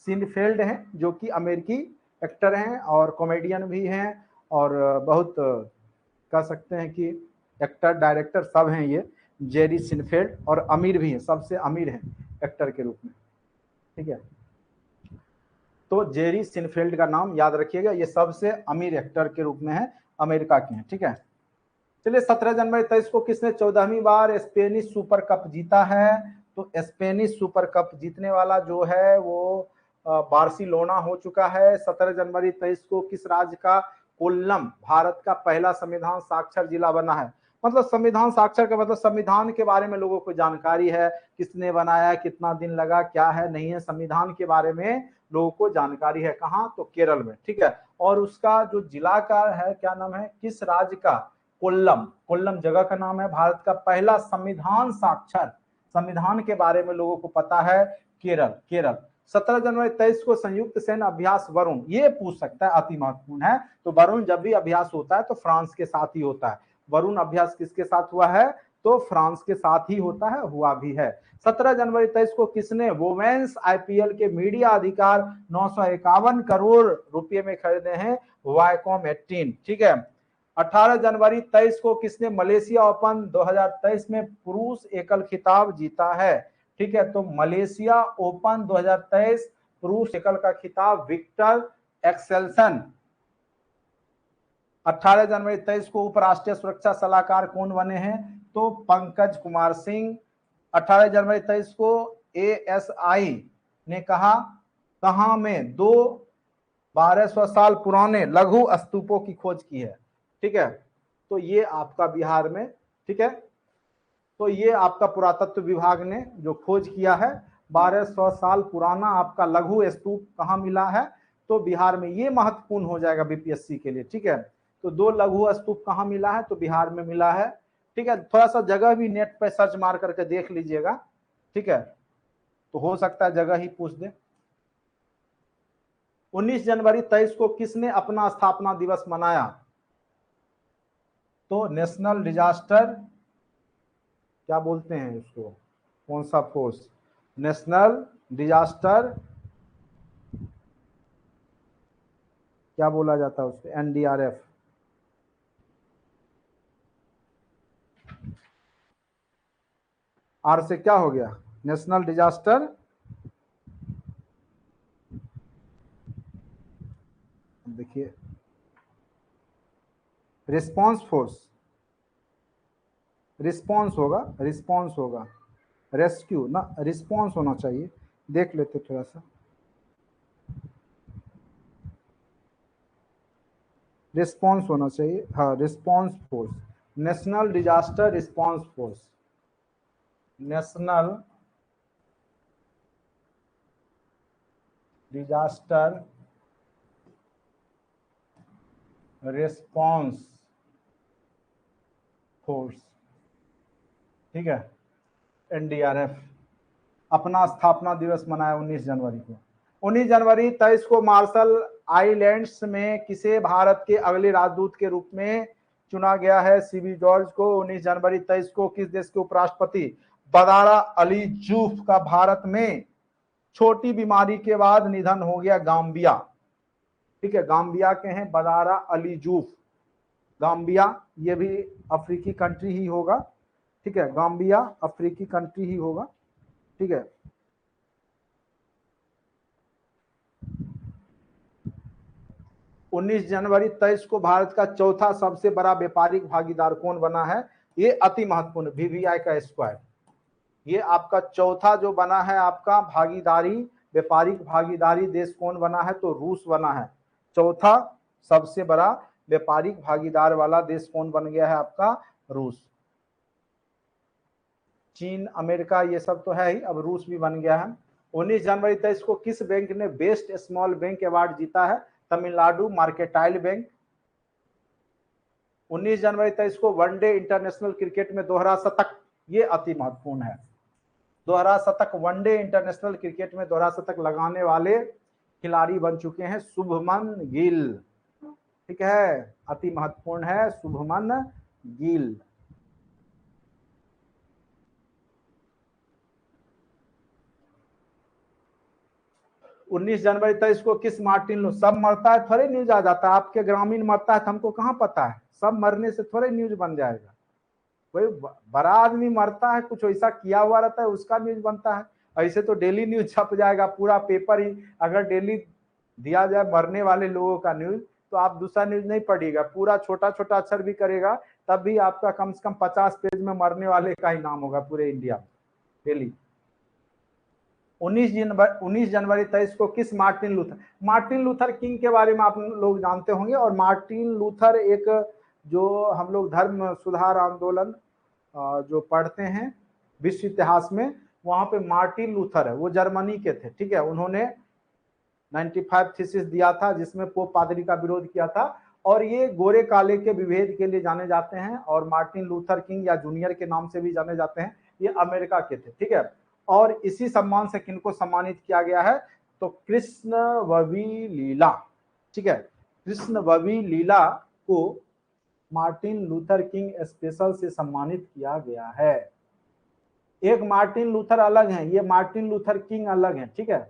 सिनफेल्ड हैं, जो कि अमेरिकी एक्टर हैं और कॉमेडियन भी हैं, और बहुत कह सकते हैं कि एक्टर डायरेक्टर सब हैं ये, जेरी सिनफेल्ड, और अमीर भी हैं, सबसे अमीर हैं एक्टर के रूप में। ठीक है, तो जेरी सिनफेल्ड का नाम याद रखिएगा, ये सबसे अमीर एक्टर के रूप में है, अमेरिका के हैं। ठीक है, चलिए 17 जनवरी 23 को किसने 14वीं बार स्पेनिश सुपर कप जीता है, तो स्पेनिश सुपर कप जीतने वाला जो है वो बार्सिलोना हो चुका है। 17 जनवरी 23 को किस राज्य का कोल्लम भारत का पहला संविधान साक्षर जिला बना है, मतलब संविधान साक्षर का मतलब संविधान के बारे में लोगों को जानकारी है, किसने बनाया, कितना दिन लगा, क्या है नहीं है, संविधान के बारे में लोगों को जानकारी है। कहाँ, तो केरल में। ठीक है, और उसका जो जिला का है, क्या नाम है, किस राज्य का, कोल्लम, कोल्लम जगह का नाम है। भारत का पहला संविधान साक्षर, संविधान के बारे में लोगों को पता है, केरल, केरल। 17 जनवरी 23 को संयुक्त सैन्य अभ्यास वरुण, ये पूछ सकता है, अति महत्वपूर्ण है। तो वरुण जब भी अभ्यास होता है तो फ्रांस के साथ ही होता है। वरुण अभ्यास किसके साथ हुआ है, तो फ्रांस के साथ ही होता है, हुआ भी है। 17 जनवरी 23 को किसने वोमेन्स IPL के मीडिया अधिकार 951 करोड़ रुपए में खरीदे हैं, वायकॉम 18। ठीक है, 18 जनवरी 23 को किसने मलेशिया ओपन 2023 में पुरुष एकल खिताब जीता है। ठीक है, तो मलेशिया ओपन 2023 पुरुष एकल का खिताब विक्टर एक्सेल्सन। 18 जनवरी 23 को उपराष्ट्रीय सुरक्षा सलाहकार कौन बने हैं, तो पंकज कुमार सिंह। 18 जनवरी 23 को ASI ने कहा में 1200 साल पुराने लघु स्तूपों की खोज की है। ठीक है, तो ये आपका बिहार में, ठीक है, तो ये आपका पुरातत्व विभाग ने जो खोज किया है, 1200 साल पुराना आपका लघु स्तूप कहाँ मिला है, तो बिहार में। ये महत्वपूर्ण हो जाएगा BPSC के लिए। ठीक है, तो 2 लघु स्तूप कहाँ मिला है, तो बिहार में मिला है। ठीक है, थोड़ा सा जगह भी नेट पे सर्च मार करके देख लीजिएगा। ठीक है, तो हो सकता है जगह ही पूछ दे। 19 जनवरी 23 को किसने अपना स्थापना दिवस मनाया, तो नेशनल डिजास्टर क्या बोलते हैं उसको, कौन सा फोर्स, नेशनल डिजास्टर, क्या बोला जाता है उसको, एनडीआरएफ। आर से क्या हो गया, नेशनल डिजास्टर, देखिए रिस्पांस फोर्स, रिस्पांस होगा, रिस्पांस होगा, रेस्क्यू ना, रिस्पांस होना चाहिए, देख लेते थोड़ा सा, रिस्पांस होना चाहिए, हाँ response force, national disaster response force, national disaster response force, ठीक है, एनडीआरएफ। अपना स्थापना दिवस मनाया 19 जनवरी को। 19 जनवरी 23 को मार्शल आइलैंड्स में किसे भारत के अगले राजदूत के रूप में चुना गया है, सीबी जॉर्ज को। 19 जनवरी 23 को किस देश के उपराष्ट्रपति बदारा अली जूफ का भारत में छोटी बीमारी के बाद निधन हो गया, गाम्बिया, ठीक है, गाम्बिया के हैं बदारा अली जूफ, गाम्बिया ये भी अफ्रीकी कंट्री ही होगा, ठीक है, गाम्बिया अफ्रीकी कंट्री ही होगा, ठीक है। उन्नीस जनवरी 23 को भारत का चौथा सबसे बड़ा व्यापारिक भागीदार कौन बना है, ये अति महत्वपूर्ण, वीवीआई का स्क्वायर, ये आपका चौथा जो बना है आपका भागीदारी, व्यापारिक भागीदारी देश कौन बना है, तो रूस बना है। चौथा सबसे बड़ा व्यापारिक भागीदार वाला देश कौन बन गया है आपका, रूस। चीन अमेरिका ये सब तो है ही, अब रूस भी बन गया है। 19 जनवरी 23 को किस बैंक ने बेस्ट स्मॉल बैंक अवार्ड जीता है, तमिलनाडु मार्केटाइल बैंक। 19 जनवरी 23 को वनडे इंटरनेशनल क्रिकेट में दोहरा शतक, ये अति महत्वपूर्ण है, दोहरा शतक, वनडे इंटरनेशनल क्रिकेट में दोहरा शतक लगाने वाले खिलाड़ी बन चुके हैं शुभमन गिल, ठीक है, अति महत्वपूर्ण है शुभमन गिल। 19 जनवरी 23 को किस मार्टिन लू, सब मरता है थोड़े न्यूज आ जाता है, आपके ग्रामीण मरता है तो हमको कहाँ पता है, सब मरने से थोड़े न्यूज बन जाएगा, कोई बड़ा आदमी मरता है कुछ ऐसा किया हुआ रहता है उसका न्यूज बनता है, ऐसे तो डेली न्यूज छप जाएगा पूरा पेपर ही, अगर डेली दिया जाए मरने वाले लोगों का न्यूज तो आप दूसरा न्यूज नहीं पढ़िएगा, पूरा छोटा छोटा अक्षर भी करेगा तब भी आपका कम से कम 50 पेज में मरने वाले का ही नाम होगा पूरे इंडिया में डेली। 19 जनवरी 23 को किस Martin Luther, Martin Luther king के बारे में आप लोग जानते होंगे, और मार्टिन लूथर एक जो हम लोग धर्म सुधार आंदोलन जो पढ़ते हैं विश्व इतिहास में, वहां पे मार्टिन लूथर है, वो जर्मनी के थे, ठीक है, उन्होंने 95 थीसिस दिया था जिसमें पोप पादरी का विरोध किया था, और ये गोरे काले के विभेद के लिए जाने जाते हैं, और मार्टिन लूथर किंग या जूनियर के नाम से भी जाने जाते हैं, ये अमेरिका के थे, ठीक है। और इसी सम्मान से किनको सम्मानित किया गया है, तो कृष्ण ववी लीला, ठीक है, कृष्ण ववी लीला को मार्टिन लूथर किंग स्पेशल से सम्मानित किया गया है। एक मार्टिन लूथर अलग है, ये मार्टिन लूथर किंग अलग है, ठीक है,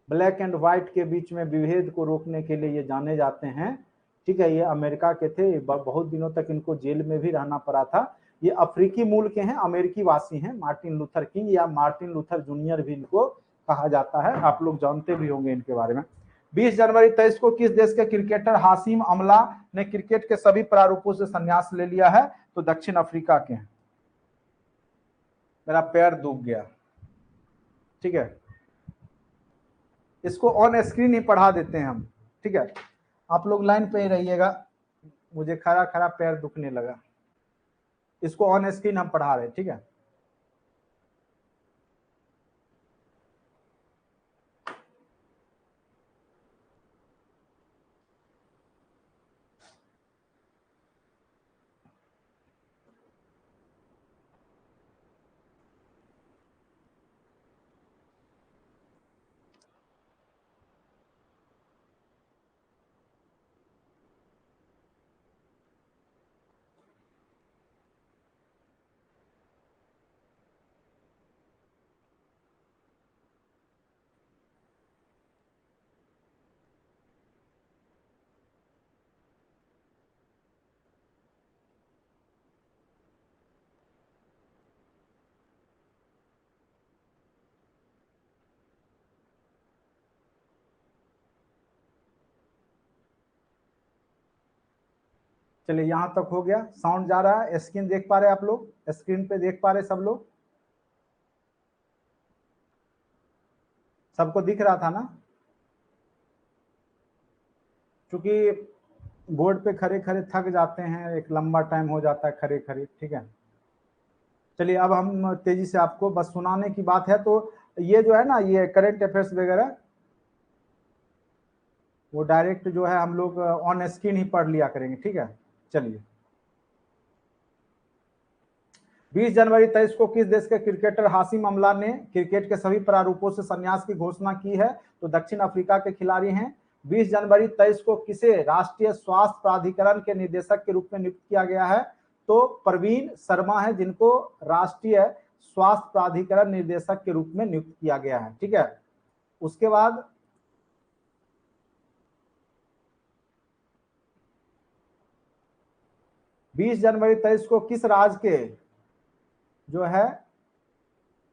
ब्लैक एंड व्हाइट के बीच में विभेद को रोकने के लिए ये जाने जाते हैं, ठीक है, ये अमेरिका के थे, बहुत दिनों तक इनको जेल में भी रहना पड़ा था, ये अफ्रीकी मूल के हैं, अमेरिकी वासी हैं, मार्टिन लूथर किंग या मार्टिन लूथर जूनियर भी इनको कहा जाता है, आप लोग जानते भी होंगे इनके बारे में। 20 जनवरी 23 को किस देश के क्रिकेटर हाशिम अमला ने क्रिकेट के सभी प्रारूपों से संन्यास ले लिया है, तो दक्षिण अफ्रीका के हैं। मेरा पैर दुख गया, ठीक है, इसको ऑन स्क्रीन ही पढ़ा देते हैं हम, ठीक है, आप लोग लाइन पे ही रहिएगा, मुझे खड़ा खड़ा पैर दुखने लगा, इसको ऑन स्क्रीन हम पढ़ा रहे हैं, ठीक है। चलिए यहाँ तक हो गया, साउंड जा रहा है, स्क्रीन देख पा रहे आप लोग, स्क्रीन पे देख पा रहे सब लोग, सबको दिख रहा था ना? क्योंकि बोर्ड पे खड़े खड़े थक जाते हैं, एक लंबा टाइम हो जाता है खड़े खड़े, ठीक है। चलिए अब हम तेजी से आपको बस सुनाने की बात है, तो ये जो है ना, ये करंट अफेयर्स वगैरह वो डायरेक्ट जो है हम लोग ऑन स्क्रीन ही पढ़ लिया करेंगे, ठीक है। चलिए, 20 जनवरी 23 को किस देश के क्रिकेटर हाशिम अमला ने क्रिकेट के सभी प्रारूपों से संन्यास की घोषणा की है? तो दक्षिण अफ्रीका के खिलाड़ी हैं। 20 जनवरी 23 को किसे राष्ट्रीय स्वास्थ्य प्राधिकरण के निदेशक के रूप में नियुक्त किया गया है? तो प्रवीण शर्मा है, जिनको राष्ट्रीय स्वास्थ्य प्राधिकरण निदेशक के रूप में नियुक्त किया गया है, ठीक है। उसके बाद 20 जनवरी 23 को किस राज्य के जो है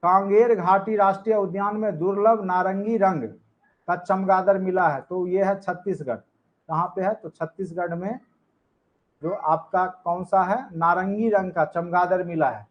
कांगेर घाटी राष्ट्रीय उद्यान में दुर्लभ नारंगी रंग का चमगादड़ मिला है? तो ये है छत्तीसगढ़। कहाँ पे है? तो छत्तीसगढ़ में जो आपका कौन सा है, नारंगी रंग का चमगादड़ मिला है।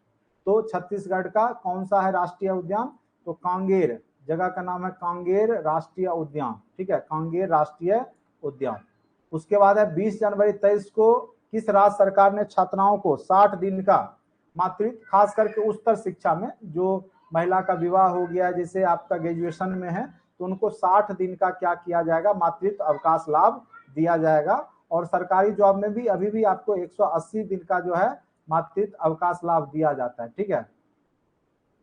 तो छत्तीसगढ़ का कौन सा है राष्ट्रीय उद्यान? तो कांगेर, जगह का नाम है कांगेर राष्ट्रीय उद्यान, ठीक है, कांगेर राष्ट्रीय उद्यान। उसके बाद है 20 जनवरी 23 को किस राज्य सरकार ने छात्राओं को 60 दिन का मातृत्व, खास करके उच्चतर शिक्षा में जो महिला का विवाह हो गया, जैसे आपका ग्रेजुएशन में है, तो उनको 60 दिन का क्या किया जाएगा, मातृत्व अवकाश लाभ दिया जाएगा। और सरकारी जॉब में भी अभी भी आपको 180 दिन का जो है मातृत्व अवकाश लाभ दिया जाता है, ठीक है।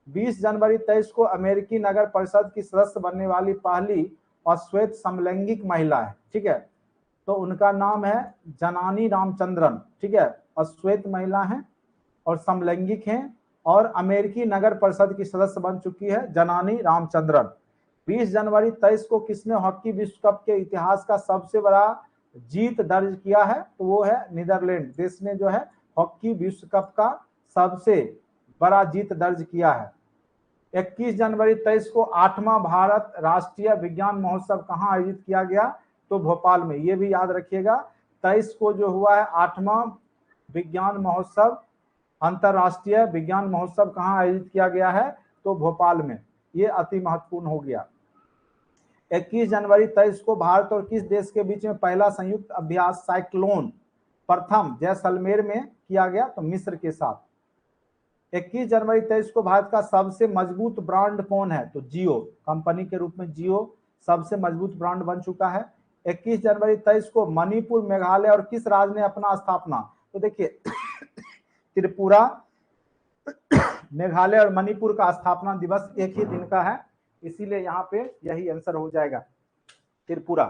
20 जनवरी 23 को अमेरिकी नगर परिषद की सदस्य बनने वाली पहली अश्वेत समलैंगिक महिला है, ठीक है। तो उनका नाम है जनानी रामचंद्रन, ठीक है। अश्वेत महिला है और समलैंगिक हैं और अमेरिकी नगर परिषद की सदस्य बन चुकी है जनानी रामचंद्रन। 20 जनवरी 23 को किसने हॉकी विश्व कप के इतिहास का सबसे बड़ा जीत दर्ज किया है? तो वो है नीदरलैंड देश ने जो है हॉकी विश्व कप का सबसे बड़ा जीत दर्ज किया है। 21 जनवरी 23 को 8वां भारत राष्ट्रीय विज्ञान महोत्सव कहाँ आयोजित किया गया? तो भोपाल में। ये भी याद रखिएगा, 23 को जो हुआ है 8वां विज्ञान महोत्सव, अंतरराष्ट्रीय विज्ञान महोत्सव कहाँ आयोजित किया गया है? तो भोपाल में। ये अति महत्वपूर्ण हो गया। 21 जनवरी 23 को भारत और किस देश के बीच में पहला संयुक्त अभ्यास साइक्लोन प्रथम जैसलमेर में किया गया? तो मिस्र के साथ। 21 जनवरी 23 को भारत का सबसे मजबूत ब्रांड कौन है? तो जियो कंपनी के रूप में जियो सबसे मजबूत ब्रांड बन चुका है। 21 जनवरी 23 को मणिपुर, मेघालय और किस राज्य ने अपना स्थापना? तो देखिए त्रिपुरा, मेघालय और मणिपुर का स्थापना दिवस एक ही दिन का है, इसीलिए यहाँ पे यही आंसर हो जाएगा, त्रिपुरा,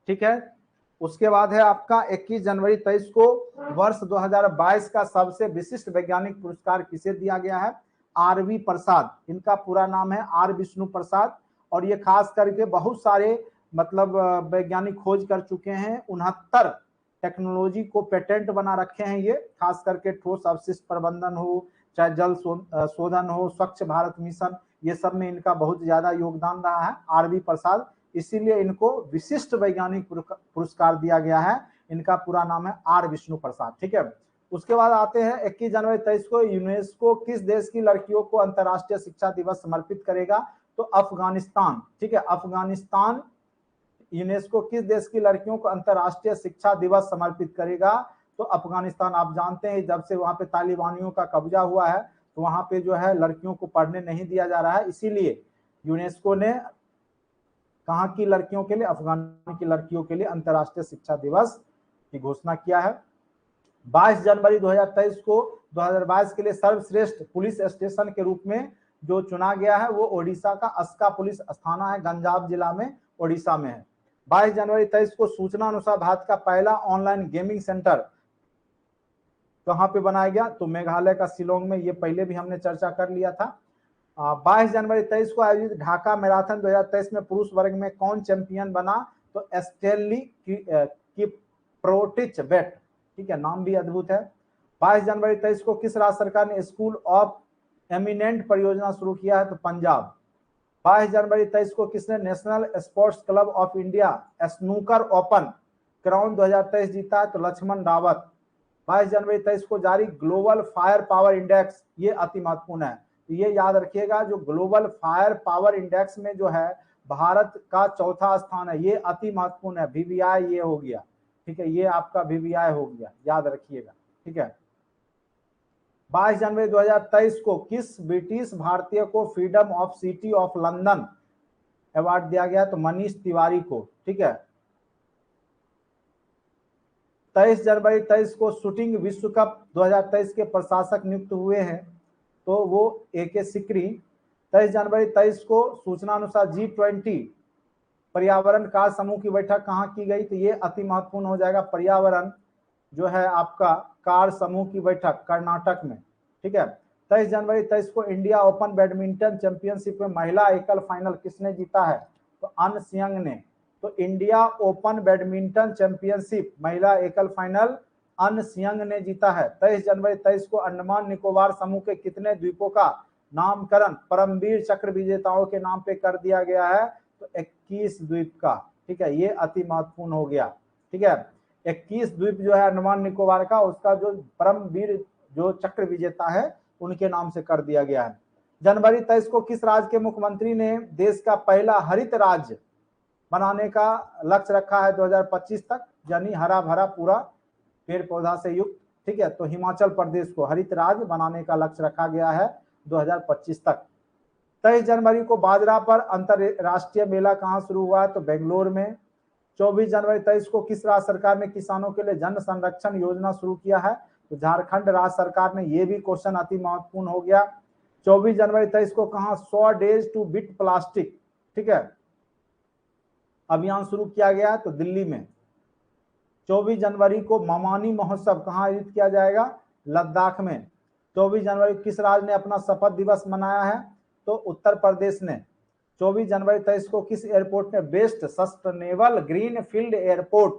ठीक है। उसके बाद है आपका 21 जनवरी 23 को वर्ष 2022 का सबसे विशिष्ट वैज्ञानिक पुरस्कार किसे दिया गया है? आरवी प्रसाद, इनका पूरा नाम है आर विष्णु प्रसाद, और ये खास करके बहुत सारे मतलब वैज्ञानिक खोज कर चुके हैं, 69 टेक्नोलॉजी को पेटेंट बना रखे हैं ये, खास करके ठोस अवशिष्ट प्रबंधन हो, चाहे जल शोधन हो, स्वच्छ भारत मिशन, ये सब में इनका बहुत ज्यादा योगदान रहा है आरवी प्रसाद, इसीलिए इनको विशिष्ट वैज्ञानिक पुरस्कार दिया गया है। इनका पूरा नाम है आर विष्णु प्रसाद, ठीक है। उसके बाद आते हैं 21 जनवरी 23 को यूनेस्को किस देश की लड़कियों को अंतरराष्ट्रीय शिक्षा दिवस समर्पित करेगा? तो अफगानिस्तान, ठीक है, अफगानिस्तान यूनेस्को किस देश की लड़कियों को अंतरराष्ट्रीय शिक्षा दिवस समर्पित करेगा? तो अफगानिस्तान। आप जानते हैं जब से वहां पे तालिबानियों का कब्जा हुआ है तो वहां पे जो है लड़कियों को पढ़ने नहीं दिया जा रहा है, इसीलिए यूनेस्को ने कहाँ की लड़कियों के लिए, अफगान की लड़कियों के लिए अंतरराष्ट्रीय शिक्षा दिवस की घोषणा किया है। 22 जनवरी 2023 को 2022 के लिए सर्वश्रेष्ठ पुलिस स्टेशन के रूप में जो चुना गया है वो ओडिशा का अस्का पुलिस थाना है, गंजाम जिला में, ओडिशा में है। 22 जनवरी 23 को सूचना अनुसार भारत का पहला ऑनलाइन गेमिंग सेंटर कहाँ पे बनाया गया? तो मेघालय का शिलोंग में, ये पहले भी हमने चर्चा कर लिया था। 22 जनवरी 23 को आयोजित ढाका मैराथन 2023 में पुरुष वर्ग में कौन चैंपियन बना? तो स्टेनली किप्रोटिच वेट, ठीक है, नाम भी अद्भुत है। 22 जनवरी 23 को किस राज्य सरकार ने स्कूल ऑफ एमिनेंट परियोजना शुरू किया है? तो पंजाब। 22 जनवरी 23 को किसने national sports club of India snooker open crown 2023 जीता है? तो लक्ष्मण रावत। 22 जनवरी 23 को जारी ग्लोबल फायर पावर इंडेक्स, ये अति महत्वपूर्ण है। तो ये याद रखिएगा, जो ग्लोबल फायर पावर इंडेक्स में जो है भारत का चौथा स्थान है, ये अति महत्वपूर्ण है। वीवीआई ये हो गया, ठीक है, ये आपका वीवीआई हो गया, याद रखिएगा, ठीक है। 22 जनवरी 2023 को किस ब्रिटिश भारतीय को freedom of city of London award दिया गया? तो मनीष तिवारी को, ठीक है। 23 जनवरी 23 को शूटिंग विश्व कप 2023 के प्रशासक नियुक्त हुए हैं, तो वो AK सिकरी। 23 जनवरी 23 को सूचना अनुसार G20 पर्यावरण कार्य समूह की बैठक कहाँ की गई? तो ये अति महत्वपूर्ण हो जाएगा, पर्यावरण जो है आपका कार्य समूह की बैठक कर्नाटक में, ठीक है। 23 जनवरी 23 को इंडिया ओपन बैडमिंटन चैंपियनशिप में महिला एकल फाइनल किसने जीता है? तो अन सियंग ने। तो इंडिया ओपन बैडमिंटन चैंपियनशिप महिला एकल फाइनल अन सियंग ने जीता है। 23 जनवरी 23 को अंडमान निकोबार समूह के कितने द्वीपों का नामकरण परमवीर चक्र विजेताओं के नाम पे कर दिया गया है? तो 21 द्वीप का, ठीक है, ये अति महत्वपूर्ण हो गया, ठीक है। 21 द्वीप जो है अंडमान निकोबार का, उसका जो परमवीर जो चक्र विजेता है उनके नाम से कर दिया गया है। जनवरी 23 को किस राज्य के मुख्यमंत्री ने देश का पहला हरित राज्य बनाने का लक्ष्य रखा है 2025 तक, यानी हरा भरा पूरा पेड़ पौधा से युक्त, ठीक है। तो हिमाचल प्रदेश को हरित राज्य बनाने का लक्ष्य रखा गया है 2025 तक। 23 जनवरी को बाजरा पर अंतरराष्ट्रीय मेला कहाँ शुरू हुआ है? तो बेंगलोर में। 24 जनवरी 23 को किस राज्य सरकार ने किसानों के लिए जन संरक्षण योजना शुरू किया है? तो झारखंड राज्य सरकार ने, ये भी क्वेश्चन अति महत्वपूर्ण हो गया। 24 जनवरी 23 को कहा 100 डेज टू बीट प्लास्टिक, ठीक है, अभियान शुरू किया गया है? तो दिल्ली में। 24 जनवरी को ममानी महोत्सव कहाँ आयोजित किया जाएगा? लद्दाख में। 24 जनवरी किस राज्य ने अपना शपथ दिवस मनाया है? तो उत्तर प्रदेश ने। 24 जनवरी 23 को किस एयरपोर्ट ने best sustainable green field airport,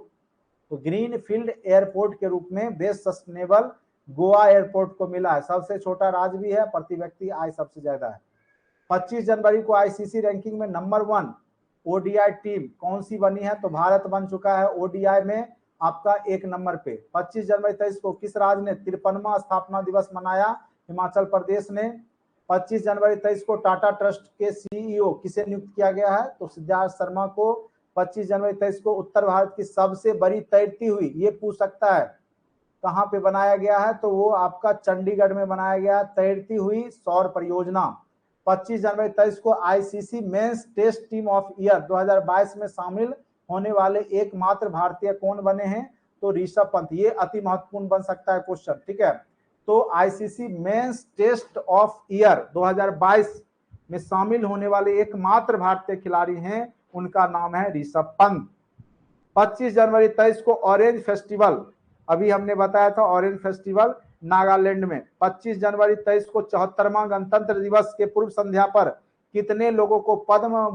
तो ग्रीन फील्ड एयरपोर्ट के रूप में बेस्ट सस्टेनेबल गोवा एयरपोर्ट को मिला है। सबसे छोटा राज्य भी है, प्रति व्यक्ति आय सबसे ज्यादा है। 25 जनवरी को आईसीसी रैंकिंग में नंबर 1 ओडीआई टीम कौन सी बनी है? तो भारत बन चुका है ओडीआई में आपका 1 नंबर पे। 25 जनवरी 23 को किस राज्य ने 53वां स्थापना दिवस मनाया? हिमाचल प्रदेश ने। 25 जनवरी 23 को टाटा ट्रस्ट के सीईओ किसे नियुक्त किया गया है? तो सिद्धार्थ शर्मा को। 25 जनवरी 23 को उत्तर भारत की सबसे बड़ी तैरती हुई, ये पूछ सकता है कहाँ पे बनाया गया है? तो वो आपका चंडीगढ़ में बनाया गया है, तैरती हुई सौर परियोजना। 25 जनवरी 23 को ICC men's test team of year 2022 में शामिल होने वाले एकमात्र भारतीय कौन बने हैं? तो ऋषभ पंत। ये अति महत्वपूर्ण बन सकता है क्वेश्चन, ठीक है। तो ICC men's test of year 2022 में शामिल होने वाले एकमात्र भारतीय खिलाड़ी हैं, उनका नाम है ऋषभ पंत। 25 जनवरी 23 को ऑरेंज फेस्टिवल, अभी हमने बताया था ऑरेंज फेस्टिवल नागालैंड में। 25 जनवरी 23 को 74वां गणतंत्र दिवस के पूर्व संध्या पर कितने लोगों को पद्म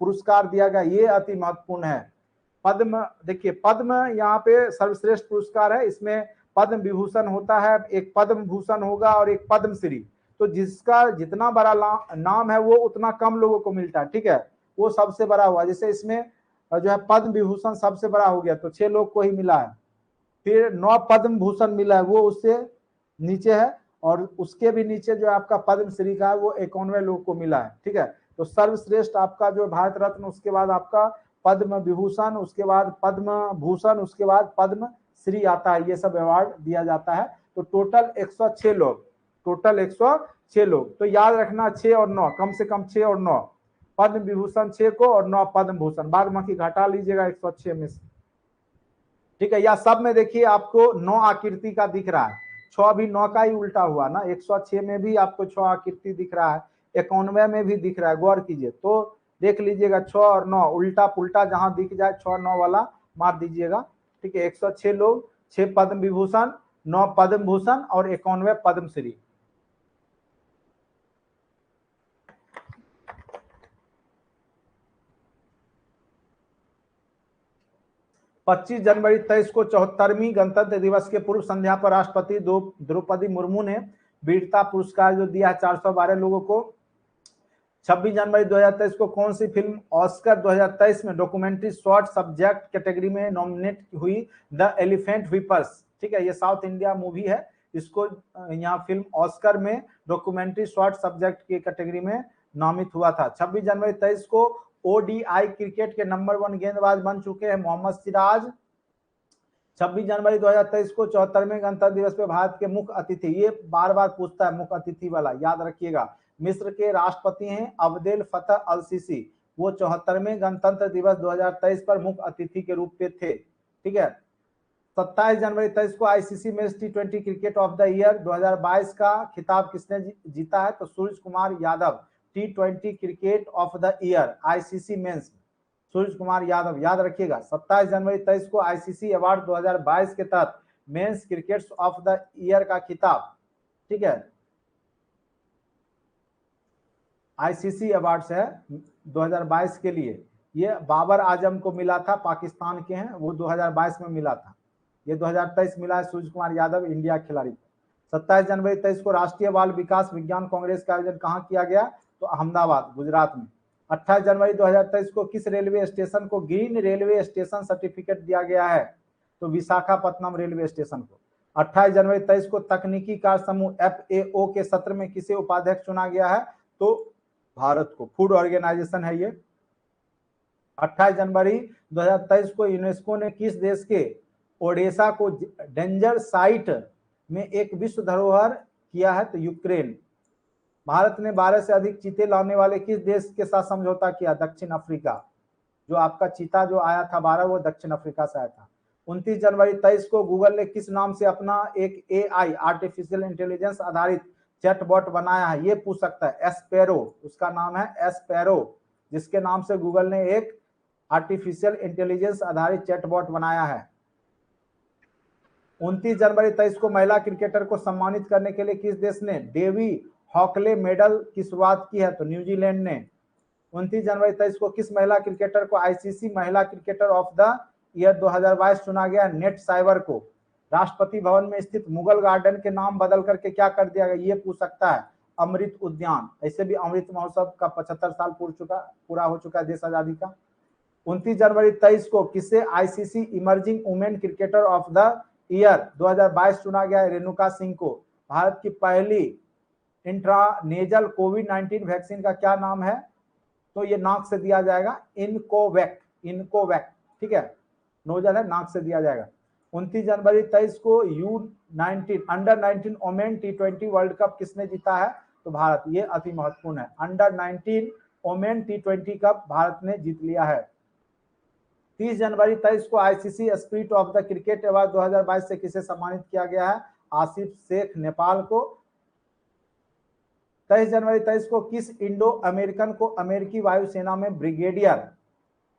पुरस्कार दिया गया? ये अति महत्वपूर्ण है। पद्म, देखिए पद्म यहाँ पे सर्वश्रेष्ठ पुरस्कार है, इसमें पद्म विभूषण होता है, एक पद्म भूषण होगा और एक पद्मश्री। तो जिसका जितना बड़ा नाम है वो उतना कम लोगों को मिलता है, ठीक है, वो सबसे बड़ा हुआ। जैसे इसमें जो है पद्म विभूषण सबसे बड़ा हो गया, तो 6 लोग को ही मिला है। फिर 9 पद्म भूषण मिला है, वो उससे नीचे है, और उसके भी नीचे जो आपका पद्मश्री का है वो 91 लोग को मिला है, ठीक है। तो सर्वश्रेष्ठ आपका जो भारत रत्न, उसके बाद आपका पद्म विभूषण, उसके बाद पद्म भूषण, उसके बाद पद्म श्री आता है, ये सब अवार्ड दिया जाता है। तो टोटल 106 लोग, टोटल 106 लोग। तो याद रखना 6 और 9, कम से कम 6 और 9, पद्म विभूषण 6 को और 9 पद्म भूषण, बाद बाकी घटा लीजिएगा 106 में से, ठीक है। या सब में देखिए आपको 9 आकृति का दिख रहा है, 6 भी 9 का ही उल्टा हुआ ना, 106 में भी आपको 6 आकृति दिख रहा है, 91 में भी दिख रहा है, गौर कीजिए। तो देख लीजिएगा 6 और 9 उल्टा पुल्टा जहां दिख जाए 6 9 वाला मार दीजिएगा, ठीक है। 106 लोग, 6 पद्म विभूषण, 9 पद्म भूषण और 91 पद्मश्री। पच्चीस जनवरी 23 को 74वीं गणतंत्र दिवस के पूर्व संध्या पर राष्ट्रपति द्रौपदी मुर्मू ने वीरता पुरस्कार जो दिया 412 लोगों को। 26 जनवरी 2023 को कौन सी फिल्म ऑस्कर 2023 में डॉक्यूमेंट्री शॉर्ट सब्जेक्ट कैटेगरी में नॉमिनेट हुई? द एलिफेंट विपर्स, ठीक है, ये साउथ इंडिया मूवी है, इसको यहाँ फिल्म ऑस्कर में डॉक्यूमेंट्री शॉर्ट सब्जेक्ट की कैटेगरी में नामित हुआ था। 26 जनवरी 23 को ओडीआई क्रिकेट के नंबर 1 गेंदबाज बन चुके हैं मोहम्मद सिराज। 26 जनवरी 2023 को 74वें गणतंत्र दिवस पे भारत के मुख्य अतिथि, ये बार बार पूछता है मुख्य अतिथि वाला, याद रखिएगा, मिस्र के राष्ट्रपति हैं अब्देल फतह अल सीसी, वो 74वें गणतंत्र दिवस 2023 पर मुख्य अतिथि के रूप में थे। ठीक है, 27 जनवरी 23 को आईसीसी मेंस टी20 क्रिकेट ऑफ द ईयर 2022 का खिताब किसने जीता है, तो सूरज कुमार यादव। टी20 cricket of the year ICC men's, Suraj Kumar Yadav, याद रखिएगा। 27 जनवरी 23 को आईसीसी अवार्ड 2022 के तहत men's cricket of the year का खिताब, ठीक है, आईसीसी अवार्ड है 2022 के लिए, ये बाबर आजम को मिला था, पाकिस्तान के हैं, वो 2022 में मिला था, ये 2023 मिला है सूरज कुमार यादव इंडिया खिलाड़ी को। 27 जनवरी 23 को राष्ट्रीय बाल विकास विज्ञान कांग्रेस का आयोजन कहाँ किया गया, तो अहमदाबाद गुजरात में। 28 जनवरी 2023 को किस रेलवे स्टेशन को ग्रीन रेलवे स्टेशन सर्टिफिकेट दिया गया है, तो विशाखापट्टनम रेलवे स्टेशन को। 28 जनवरी 23 को तकनीकी कार्य समूह FAO के सत्र में किसे उपाध्यक्ष चुना गया है, तो भारत को, फूड ऑर्गेनाइजेशन है ये। 28 जनवरी 2023 को यूनेस्को ने किस देश के ओडेसा को डेंजर साइट में एक विश्व धरोहर किया है, तो यूक्रेन। भारत ने 12 से अधिक चीते लाने वाले किस देश के साथ समझौता किया, दक्षिण अफ्रीका। जो आपका चीता जो आया था 12, वो दक्षिण अफ्रीका से आया था। 29 जनवरी 23 को गूगल ने किस नाम से अपना एक AI आर्टिफिशियल इंटेलिजेंस आधारित चैटबॉट बनाया है, ये पूछ सकता है, एस्पेरो, उसका नाम है एस्पेरो, जिसके नाम से गूगल ने एक आर्टिफिशियल इंटेलिजेंस आधारित चैटबॉट बनाया है। 29 जनवरी 23 को महिला क्रिकेटर को सम्मानित करने के लिए किस देश ने डेवी हॉकले मेडल की शुरुआत की है, तो न्यूजीलैंड ने। 29 जनवरी 23 को किस महिला क्रिकेटर को आईसीसी महिला क्रिकेटर ऑफ द ईयर 2022 चुना गया, नेट साइबर को। राष्ट्रपति भवन में स्थित मुगल गार्डन के नाम बदल करके क्या कर दिया गया, ये पूछ सकता है, अमृत उद्यान। ऐसे भी अमृत महोत्सव का 75 साल पूरा हो चुका है देश आजादी का। 29 जनवरी 23 को किसे ICC emerging women cricketer of the year 2022 चुना गया है, रेणुका सिंह को। भारत की पहली इंट्रानेजल कोविड-19 वैक्सीन का क्या नाम है, तो ये नाक से दिया जाएगा, इनकोवैक, इनकोवैक, ठीक है, नोजल है, नाक से दिया जाएगा। 29 जनवरी 23 को U19 अंडर 19 वोमेन टी20 वर्ल्ड कप किसने जीता है, तो भारत, ये अति महत्वपूर्ण है, अंडर 19 वोमेन टी20 कप भारत ने जीत लिया है। 30 जनवरी 23 को ICC spirit of the cricket award 2022 से किसे सम्मानित किया गया है, आसिफ शेख नेपाल को। 23 जनवरी 23 को किस इंडो अमेरिकन को अमेरिकी वायुसेना में ब्रिगेडियर,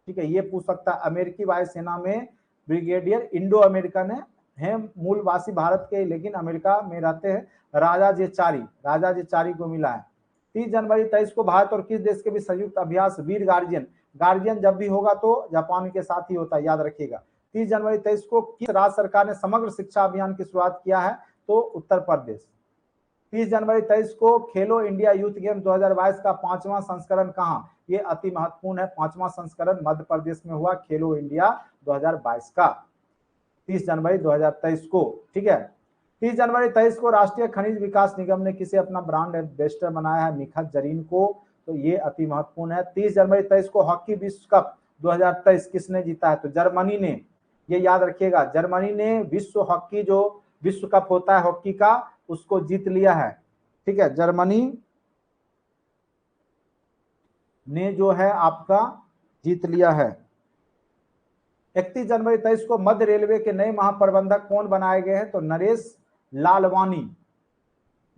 ठीक है, ये पूछ सकता है, अमेरिकी वायुसेना में ब्रिगेडियर, इंडो अमेरिकन है मूलवासी भारत के लेकिन अमेरिका में रहते हैं, राजा जेचारी को मिला है। 30 जनवरी 23 को भारत और किस देश के भी संयुक्त अभ्यास वीर गार्जियन जब भी होगा तो जापान के साथ ही होता है, याद रखिएगा। 30 जनवरी 23 को किस राज्य सरकार ने समग्र शिक्षा अभियान की शुरुआत किया है, तो उत्तर प्रदेश। 30 जनवरी 23 को खेलो इंडिया यूथ गेम 2022 का 5वां संस्करण कहाँ, ये अति महत्वपूर्ण है, 5वां संस्करण मध्य प्रदेश में हुआ खेलो इंडिया 2022 का, 30 जनवरी 2023 को, ठीक है। 30 जनवरी 23 को राष्ट्रीय खनिज विकास निगम ने किसे अपना ब्रांड एम्बेसडर बनाया है, निखत जरीन को, तो ये अति महत्वपूर्ण है। 30 जनवरी 23 को हॉकी विश्व कप 2023 किसने जीता है, तो जर्मनी ने, ये याद रखिएगा, जर्मनी ने विश्व हॉकी जो विश्व कप होता है हॉकी का, उसको जीत लिया है, ठीक है, जर्मनी ने जो है आपका जीत लिया है। 31 जनवरी 23 को मध्य रेलवे के नए महाप्रबंधक कौन बनाए गए हैं, तो नरेश लालवानी,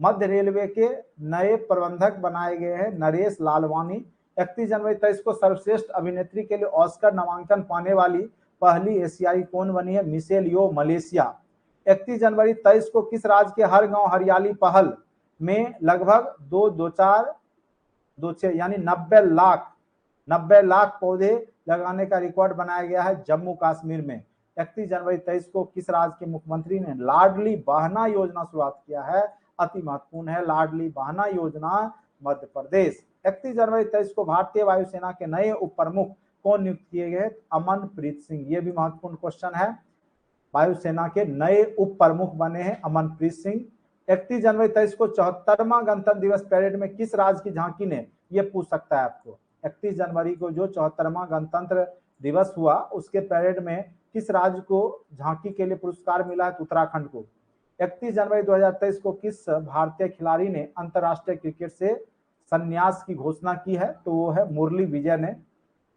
मध्य रेलवे के नए प्रबंधक बनाए गए हैं नरेश लालवानी। 31 जनवरी 23 को सर्वश्रेष्ठ अभिनेत्री के लिए ऑस्कर नामांकन पाने वाली पहली एशियाई कौन बनी है, मिशेल यो, मलेशिया। 31 जनवरी 23 को किस राज्य के हर गांव हरियाली पहल में लगभग 2.26 यानी 90 लाख पौधे लगाने का रिकॉर्ड बनाया गया है, जम्मू कश्मीर में। 31 जनवरी 23 को किस राज्य के मुख्यमंत्री ने लाडली बहना योजना शुरुआत किया है, अति महत्वपूर्ण है, लाडली बहना योजना, मध्य प्रदेश। 31 जनवरी 23 को भारतीय वायुसेना के नए उप प्रमुख कौन नियुक्त किए गए, अमनप्रीत सिंह, ये भी महत्वपूर्ण क्वेश्चन है। वायुसेना के नए उप प्रमुख बने हैं अमनप्रीत सिंह। 31 जनवरी 23 को 74वां गणतंत्र दिवस परेड में किस राज्य की झांकी ने, ये पूछ सकता है आपको। 31 जनवरी को जो 74वां गणतंत्र दिवस हुआ उसके परेड में किस राज्य को झांकी के लिए पुरस्कार मिला है? तो उत्तराखंड को। 31 जनवरी 2023 को किस भारतीय खिलाड़ी ने अंतरराष्ट्रीय क्रिकेट से संन्यास की घोषणा की है? तो वो है मुरली विजय ने,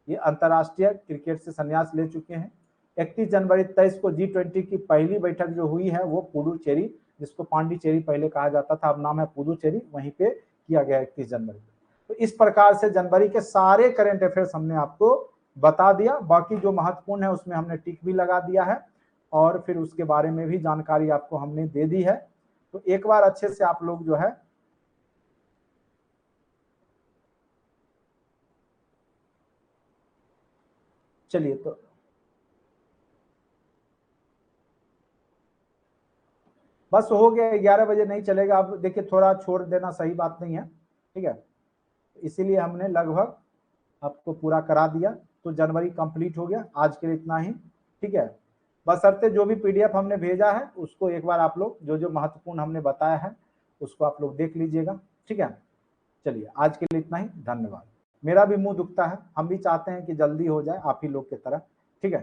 ये अंतरराष्ट्रीय क्रिकेट से संन्यास ले चुके हैं। 31 जनवरी 23 को G20 की पहली बैठक जो हुई है वो पुडुचेरी, जिसको पांडिचेरी पहले कहा जाता था, अब नाम है पुडुचेरी, वहीं पे किया गया 31 जनवरी। तो इस प्रकार से जनवरी के सारे करंट अफेयर्स हमने आपको बता दिया। बाकी जो महत्वपूर्ण है उसमें हमने टिक भी लगा दिया है और फिर उसके बारे में भी जानकारी आपको हमने दे दी है। तो एक बार अच्छे से आप लोग जो है चलिए, तो बस हो गया, 11 बजे नहीं चलेगा। अब देखिए थोड़ा छोड़ देना सही बात नहीं है, ठीक है, इसीलिए हमने लगभग आपको पूरा करा दिया। तो जनवरी कंप्लीट हो गया, आज के लिए इतना ही, ठीक है। बशर्ते जो भी पीडीएफ हमने भेजा है उसको एक बार आप लोग जो जो महत्वपूर्ण हमने बताया है उसको आप लोग देख लीजिएगा, ठीक है। चलिए आज के लिए इतना ही, धन्यवाद। मेरा भी मुंह दुखता है, हम भी चाहते हैं कि जल्दी हो जाए आप ही लोग की तरह।